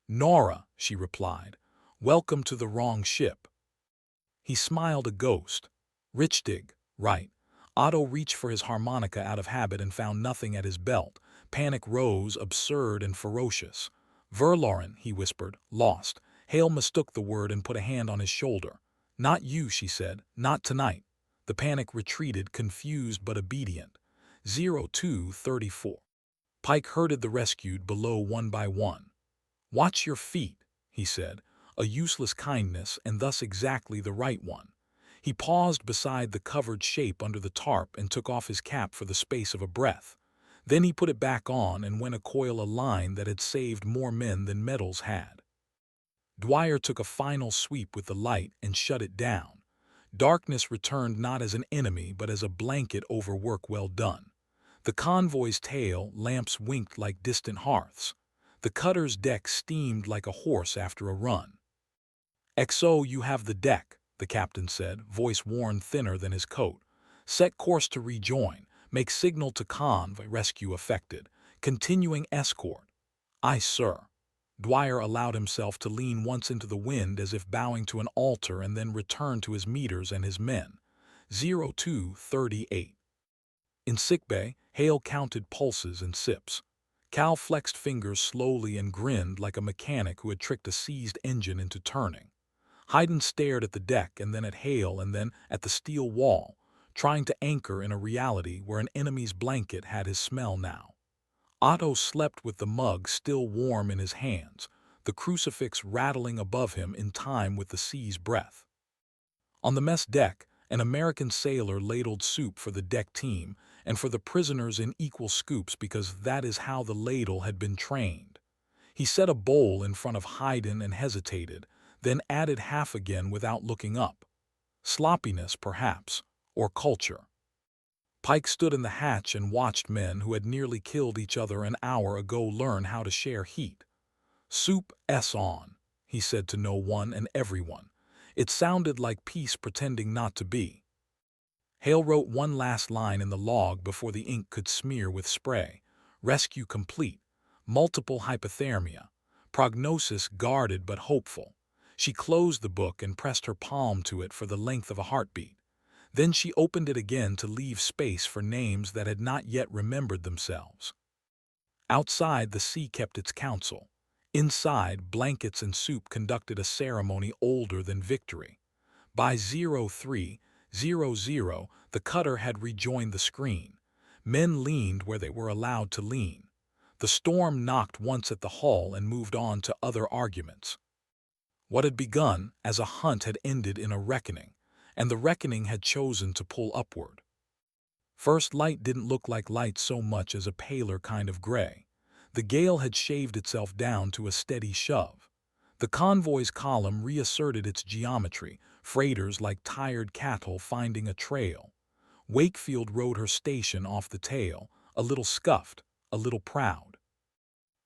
"Nora," she replied. "Welcome to the wrong ship." He smiled a ghost. "Richtig, right." Otto reached for his harmonica out of habit and found nothing at his belt. Panic rose, absurd and ferocious. "Verloren," he whispered, "lost." Hale mistook the word and put a hand on his shoulder. "Not you," she said, "not tonight." The panic retreated, confused but obedient. 0234. Pike herded the rescued below one by one. "Watch your feet," he said, a useless kindness and thus exactly the right one. He paused beside the covered shape under the tarp and took off his cap for the space of a breath. Then he put it back on and went to coil a line that had saved more men than medals had. Dwyer took a final sweep with the light and shut it down. Darkness returned not as an enemy but as a blanket over work well done. The convoy's tail lamps winked like distant hearths. The cutter's deck steamed like a horse after a run. "XO, you have the deck," the captain said, voice worn thinner than his coat. "Set course to rejoin. Make signal to convoy, rescue effected. Continuing escort." "Aye, sir." Dwyer allowed himself to lean once into the wind as if bowing to an altar and then return to his meters and his men. 0238. In sickbay, Hale counted pulses and sips. Cal flexed fingers slowly and grinned like a mechanic who had tricked a seized engine into turning. Hayden stared at the deck and then at Hale and then at the steel wall, trying to anchor in a reality where an enemy's blanket had his smell now. Otto slept with the mug still warm in his hands, the crucifix rattling above him in time with the sea's breath. On the mess deck, an American sailor ladled soup for the deck team and for the prisoners in equal scoops because that is how the ladle had been trained. He set a bowl in front of Hayden and hesitated, then added half again without looking up. Sloppiness, perhaps, or culture. Pike stood in the hatch and watched men who had nearly killed each other an hour ago learn how to share heat. "Soup s on," he said to no one and everyone. It sounded like peace pretending not to be. Hale wrote one last line in the log before the ink could smear with spray. Rescue complete. Multiple hypothermia. Prognosis guarded but hopeful. She closed the book and pressed her palm to it for the length of a heartbeat. Then she opened it again to leave space for names that had not yet remembered themselves. Outside, the sea kept its counsel. Inside, blankets and soup conducted a ceremony older than victory. By 0300, the cutter had rejoined the screen. Men leaned where they were allowed to lean. The storm knocked once at the hull and moved on to other arguments. What had begun as a hunt had ended in a reckoning, and the reckoning had chosen to pull upward. First light didn't look like light so much as a paler kind of gray. The gale had shaved itself down to a steady shove. The convoy's column reasserted its geometry, freighters like tired cattle finding a trail. Wakefield rode her station off the tail, a little scuffed, a little proud.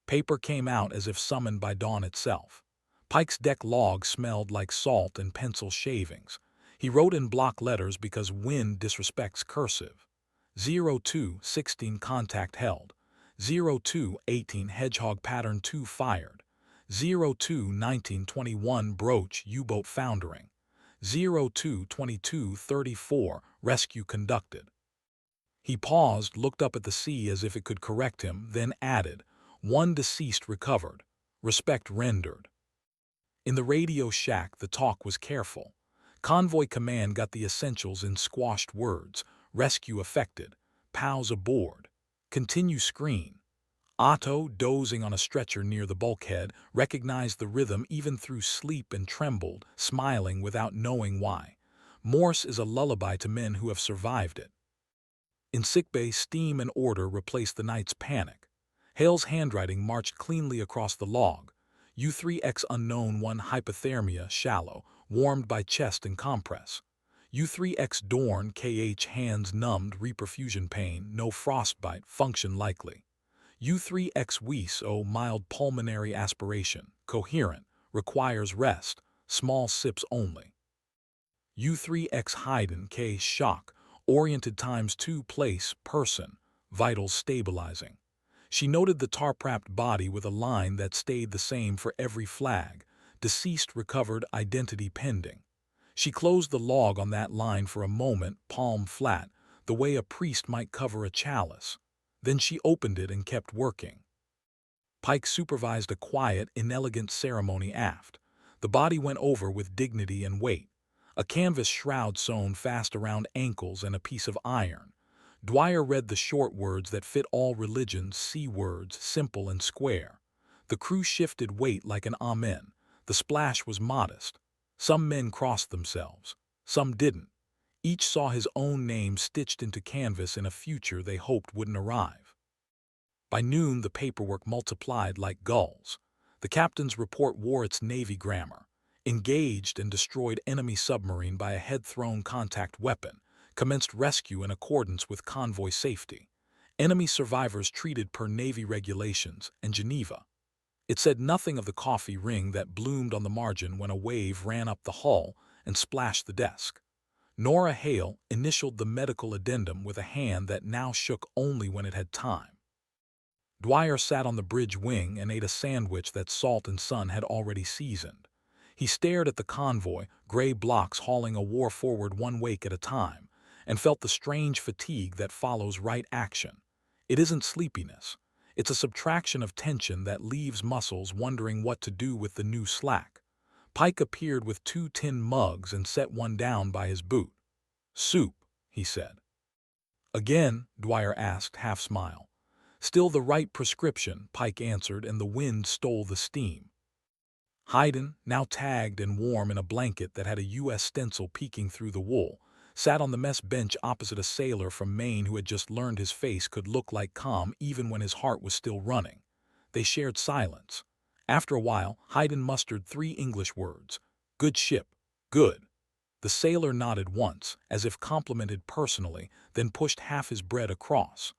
Paper came out as if summoned by dawn itself. Pike's deck log smelled like salt and pencil shavings. He wrote in block letters because wind disrespects cursive. 0216 contact held. 0218 Hedgehog pattern 2 fired. 021921 broach U-boat foundering. 022234 rescue conducted. He paused, looked up at the sea as if it could correct him, then added, 1 deceased recovered. Respect rendered. In the radio shack, the talk was careful. Convoy command got the essentials in squashed words. Rescue effected. POWs aboard. Continue screen. Otto, dozing on a stretcher near the bulkhead, recognized the rhythm even through sleep and trembled, smiling without knowing why. Morse is a lullaby to men who have survived it. In sickbay, steam and order replaced the night's panic. Hale's handwriting marched cleanly across the log. U3X unknown 1 hypothermia shallow, warmed by chest and compress. U3X Dorn KH hands numbed reperfusion pain, no frostbite, function likely. U3X Weiss O mild pulmonary aspiration, coherent, requires rest, small sips only. U3X Haydn K shock, oriented ×2 place, person, vitals stabilizing. She noted the tarp-wrapped body with a line that stayed the same for every flag, deceased recovered, identity pending. She closed the log on that line for a moment, palm flat, the way a priest might cover a chalice. Then she opened it and kept working. Pike supervised a quiet, inelegant ceremony aft. The body went over with dignity and weight. A canvas shroud sewn fast around ankles and a piece of iron. Dwyer read the short words that fit all religions, C words, simple and square. The crew shifted weight like an amen. The splash was modest. Some men crossed themselves. Some didn't. Each saw his own name stitched into canvas in a future they hoped wouldn't arrive. By noon, the paperwork multiplied like gulls. The captain's report wore its Navy grammar. Engaged and destroyed enemy submarine by a head-thrown contact weapon. Commenced rescue in accordance with convoy safety. Enemy survivors treated per Navy regulations and Geneva. It said nothing of the coffee ring that bloomed on the margin when a wave ran up the hull and splashed the desk. Nora Hale initialed the medical addendum with a hand that now shook only when it had time. Dwyer sat on the bridge wing and ate a sandwich that Salt and Son had already seasoned. He stared at the convoy, gray blocks hauling a war forward 1 wake at a time, and felt the strange fatigue that follows right action. It isn't sleepiness. It's a subtraction of tension that leaves muscles wondering what to do with the new slack. Pike appeared with 2 tin mugs and set one down by his boot. "Soup," he said. "Again?" Dwyer asked, half-smile. "Still the right prescription," Pike answered, and the wind stole the steam. Haydn, now tagged and warm in a blanket that had a U.S. stencil peeking through the wool, sat on the mess bench opposite a sailor from Maine who had just learned his face could look like calm even when his heart was still running. They shared silence. After a while, Haydn mustered 3 English words. "Good ship. Good." The sailor nodded once, as if complimented personally, then pushed half his bread across.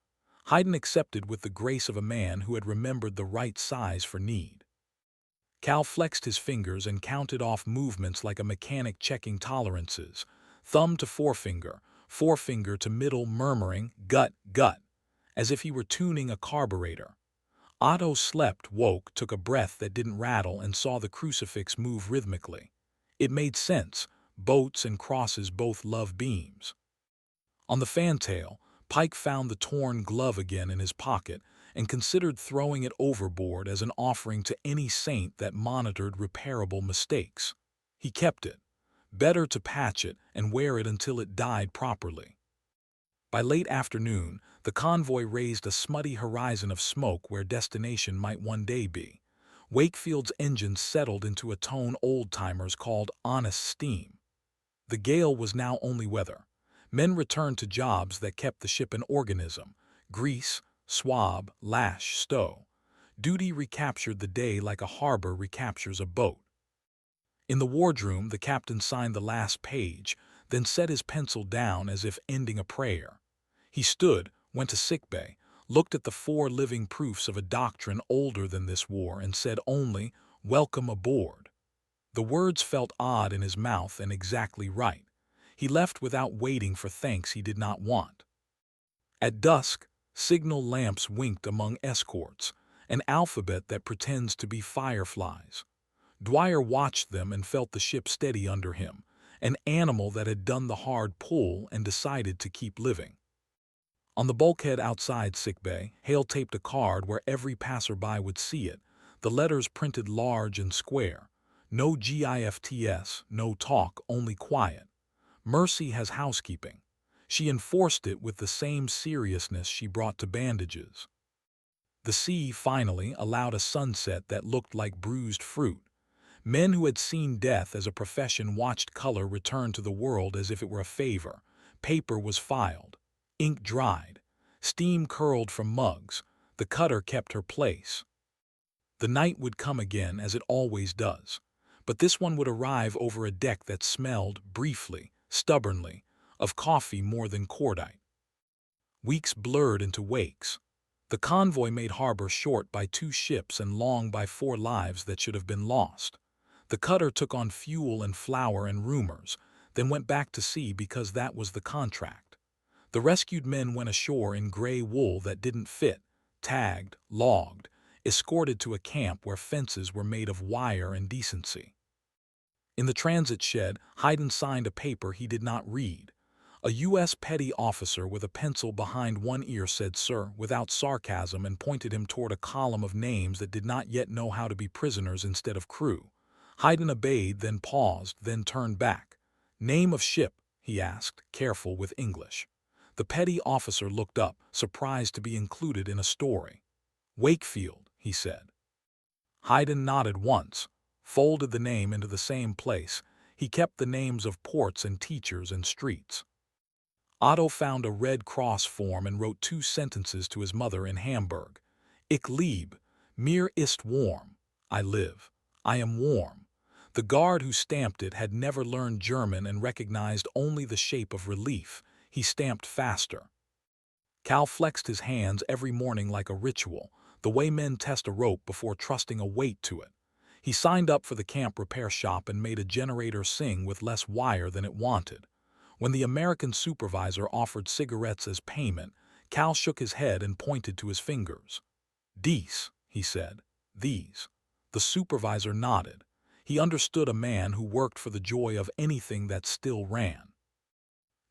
Haydn accepted with the grace of a man who had remembered the right size for need. Cal flexed his fingers and counted off movements like a mechanic checking tolerances. Thumb to forefinger to middle, murmuring, gut, gut, as if he were tuning a carburetor. Otto slept, woke, took a breath that didn't rattle, and saw the crucifix move rhythmically. It made sense. Boats and crosses both love beams. On the fantail, Pike found the torn glove again in his pocket and considered throwing it overboard as an offering to any saint that monitored repairable mistakes. He kept it. Better to patch it and wear it until it died properly. By late afternoon, the convoy raised a smutty horizon of smoke where destination might one day be. Wakefield's engines settled into a tone old-timers called honest steam. The gale was now only weather. Men returned to jobs that kept the ship an organism: grease, swab, lash, stow. Duty recaptured the day like a harbor recaptures a boat. In the wardroom, the captain signed the last page, then set his pencil down as if ending a prayer. He stood, went to sickbay, looked at the 4 living proofs of a doctrine older than this war, and said only, "Welcome aboard." The words felt odd in his mouth and exactly right. He left without waiting for thanks he did not want. At dusk, signal lamps winked among escorts, an alphabet that pretends to be fireflies. Dwyer watched them and felt the ship steady under him, an animal that had done the hard pull and decided to keep living. On the bulkhead outside sickbay, Hale taped a card where every passerby would see it, the letters printed large and square. No GIFTS, no talk, only quiet. Mercy has housekeeping. She enforced it with the same seriousness she brought to bandages. The sea, finally, allowed a sunset that looked like bruised fruit. Men who had seen death as a profession watched color return to the world as if it were a favor. Paper was filed. Ink dried. Steam curled from mugs. The cutter kept her place. The night would come again, as it always does. But this one would arrive over a deck that smelled, briefly, stubbornly, of coffee more than cordite. Weeks blurred into wakes. The convoy made harbor short by 2 ships and long by 4 lives that should have been lost. The cutter took on fuel and flour and rumors, then went back to sea because that was the contract. The rescued men went ashore in gray wool that didn't fit, tagged, logged, escorted to a camp where fences were made of wire and decency. In the transit shed, Hayden signed a paper he did not read. A U.S. petty officer with a pencil behind one ear said "Sir" without sarcasm and pointed him toward a column of names that did not yet know how to be prisoners instead of crew. Hayden obeyed, then paused, then turned back. "Name of ship?" he asked, careful with English. The petty officer looked up, surprised to be included in a story. "Wakefield," he said. Hayden nodded once, folded the name into the same place. He kept the names of ports and teachers and streets. Otto found a Red Cross form and wrote 2 sentences to his mother in Hamburg. "Ich lebe, mir ist warm. I live. I am warm." The guard who stamped it had never learned German and recognized only the shape of relief. He stamped faster. Cal flexed his hands every morning like a ritual, the way men test a rope before trusting a weight to it. He signed up for the camp repair shop and made a generator sing with less wire than it wanted. When the American supervisor offered cigarettes as payment, Cal shook his head and pointed to his fingers. "Dies," he said. "These." The supervisor nodded. He understood a man who worked for the joy of anything that still ran.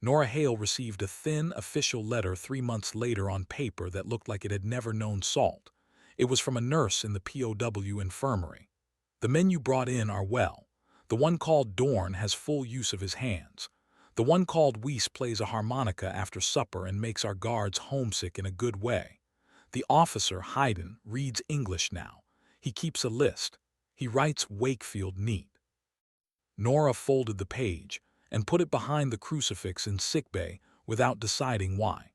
Nora Hale received a thin, official letter 3 months later on paper that looked like it had never known salt. It was from a nurse in the POW infirmary. "The men you brought in are well. The one called Dorn has full use of his hands. The one called Weiss plays a harmonica after supper and makes our guards homesick in a good way. The officer, Hayden, reads English now. He keeps a list. He writes Wakefield neat." Nora folded the page and put it behind the crucifix in sickbay without deciding why.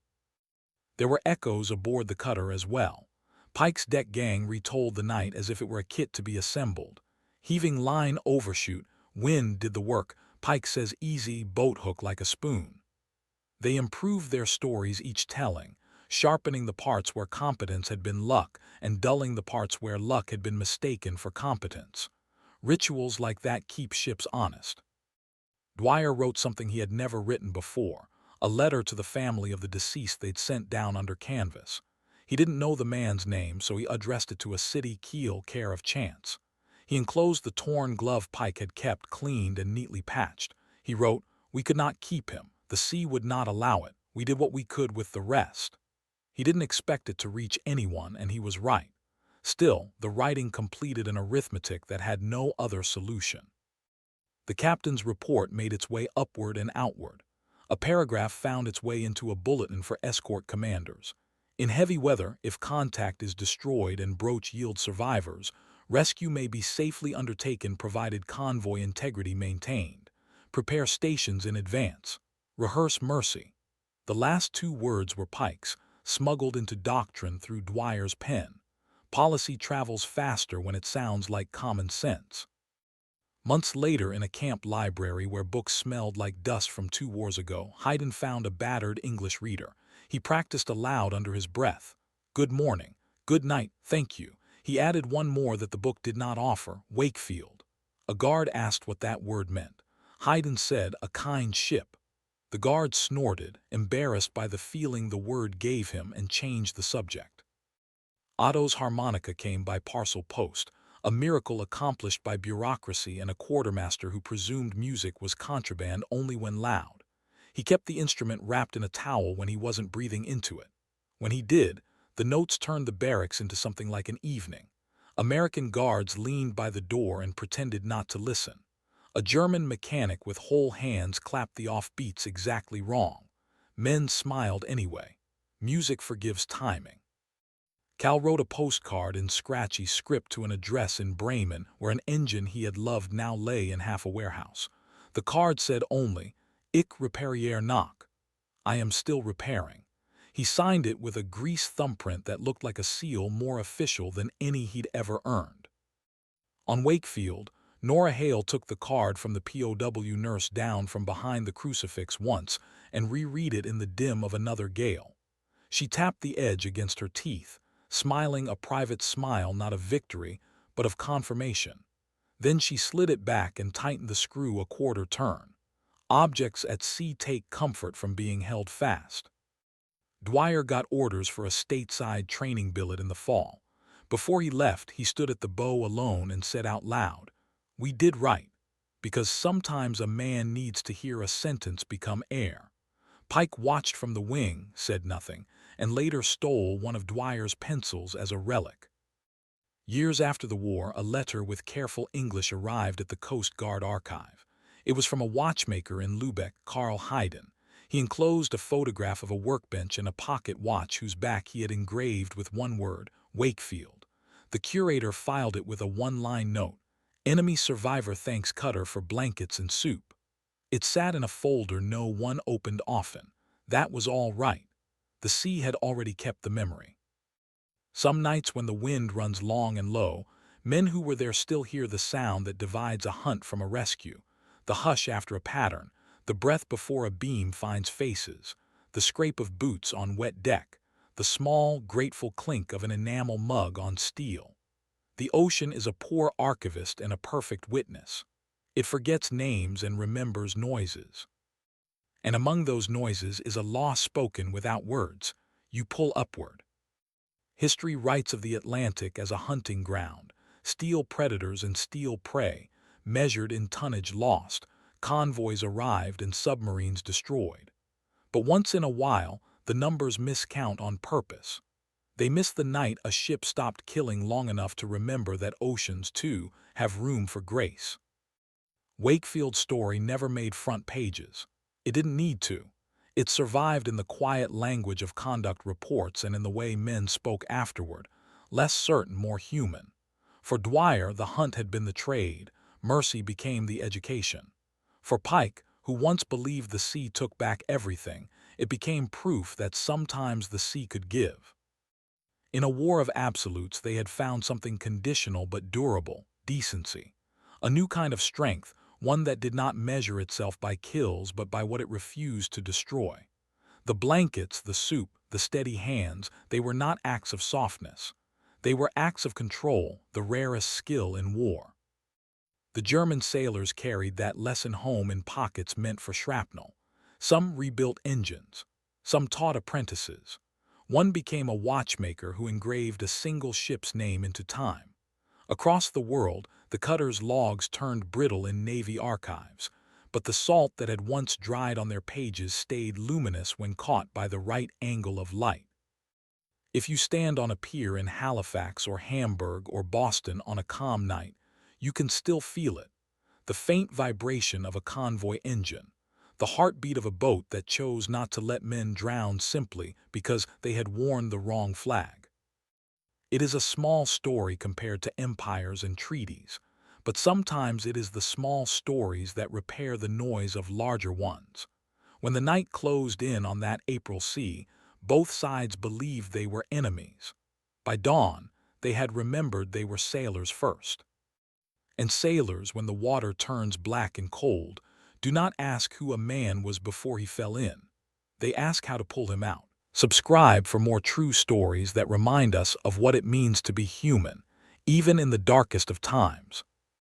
There were echoes aboard the cutter as well. Pike's deck gang retold the night as if it were a kit to be assembled. Heaving line overshoot, wind did the work. Pike says easy, boat hook like a spoon. They improved their stories each telling, sharpening the parts where competence had been luck and dulling the parts where luck had been mistaken for competence. Rituals like that keep ships honest. Dwyer wrote something he had never written before, a letter to the family of the deceased they'd sent down under canvas. He didn't know the man's name, so he addressed it to a city keel care of Chance. He enclosed the torn glove Pike had kept cleaned and neatly patched. He wrote, "We could not keep him. The sea would not allow it. We did what we could with the rest." He didn't expect it to reach anyone, and he was right. Still, the writing completed an arithmetic that had no other solution. The captain's report made its way upward and outward. A paragraph found its way into a bulletin for escort commanders. In heavy weather, if contact is destroyed and broach yields survivors, rescue may be safely undertaken provided convoy integrity maintained. Prepare stations in advance. Rehearse mercy. The last two words were Pike's, smuggled into doctrine through Dwyer's pen. Policy travels faster when it sounds like common sense. Months later, in a camp library where books smelled like dust from 2 wars ago, Hayden found a battered English reader. He practiced aloud under his breath. Good morning. Good night. Thank you. He added one more that the book did not offer, Wakefield. A guard asked what that word meant. Hayden said, a kind ship. The guard snorted, embarrassed by the feeling the word gave him, and changed the subject. Otto's harmonica came by parcel post, a miracle accomplished by bureaucracy and a quartermaster who presumed music was contraband only when loud. He kept the instrument wrapped in a towel when he wasn't breathing into it. When he did, the notes turned the barracks into something like an evening. American guards leaned by the door and pretended not to listen. A German mechanic with whole hands clapped the offbeats exactly wrong. Men smiled anyway. Music forgives timing. Cal wrote a postcard in scratchy script to an address in Bremen where an engine he had loved now lay in half a warehouse. The card said only, Ich repariere noch. I am still repairing. He signed it with a grease thumbprint that looked like a seal more official than any he'd ever earned. On Wakefield, Nora Hale took the card from the POW nurse down from behind the crucifix once and reread it in the dim of another gale. She tapped the edge against her teeth, smiling a private smile not of victory, but of confirmation. Then she slid it back and tightened the screw a quarter turn. Objects at sea take comfort from being held fast. Dwyer got orders for a stateside training billet in the fall. Before he left, he stood at the bow alone and said out loud, "We did right, because sometimes a man needs to hear a sentence become air." Pike watched from the wing, said nothing, and later stole one of Dwyer's pencils as a relic. Years after the war, a letter with careful English arrived at the Coast Guard archive. It was from a watchmaker in Lubeck, Carl Hayden. He enclosed a photograph of a workbench and a pocket watch whose back he had engraved with one word, Wakefield. The curator filed it with a one-line note, "Enemy survivor thanks Cutter for blankets and soup." It sat in a folder no one opened often. That was all right. The sea had already kept the memory. Some nights when the wind runs long and low, men who were there still hear the sound that divides a hunt from a rescue, the hush after a pattern, the breath before a beam finds faces, the scrape of boots on wet deck, the small, grateful clink of an enamel mug on steel. The ocean is a poor archivist and a perfect witness. It forgets names and remembers noises. And among those noises is a law spoken without words. You pull upward. History writes of the Atlantic as a hunting ground, steel predators and steel prey, measured in tonnage lost, convoys arrived and submarines destroyed. But once in a while, the numbers miscount on purpose. They miss the night a ship stopped killing long enough to remember that oceans, too, have room for grace. Wakefield's story never made front pages. It didn't need to. It survived in the quiet language of conduct reports and in the way men spoke afterward, less certain, more human. For Dwyer, the hunt had been the trade, mercy became the education. For Pike, who once believed the sea took back everything, it became proof that sometimes the sea could give. In a war of absolutes, they had found something conditional but durable, decency. A new kind of strength, one that did not measure itself by kills but by what it refused to destroy. The blankets, the soup, the steady hands, they were not acts of softness. They were acts of control, the rarest skill in war. The German sailors carried that lesson home in pockets meant for shrapnel. Some rebuilt engines. Some taught apprentices. One became a watchmaker who engraved a single ship's name into time. Across the world, the cutter's logs turned brittle in Navy archives, but the salt that had once dried on their pages stayed luminous when caught by the right angle of light. If you stand on a pier in Halifax or Hamburg or Boston on a calm night, you can still feel it, the faint vibration of a convoy engine, the heartbeat of a boat that chose not to let men drown simply because they had worn the wrong flag. It is a small story compared to empires and treaties, but sometimes it is the small stories that repair the noise of larger ones. When the night closed in on that April sea, both sides believed they were enemies. By dawn, they had remembered they were sailors first. And sailors, when the water turns black and cold, do not ask who a man was before he fell in. They ask how to pull him out. Subscribe for more true stories that remind us of what it means to be human, even in the darkest of times.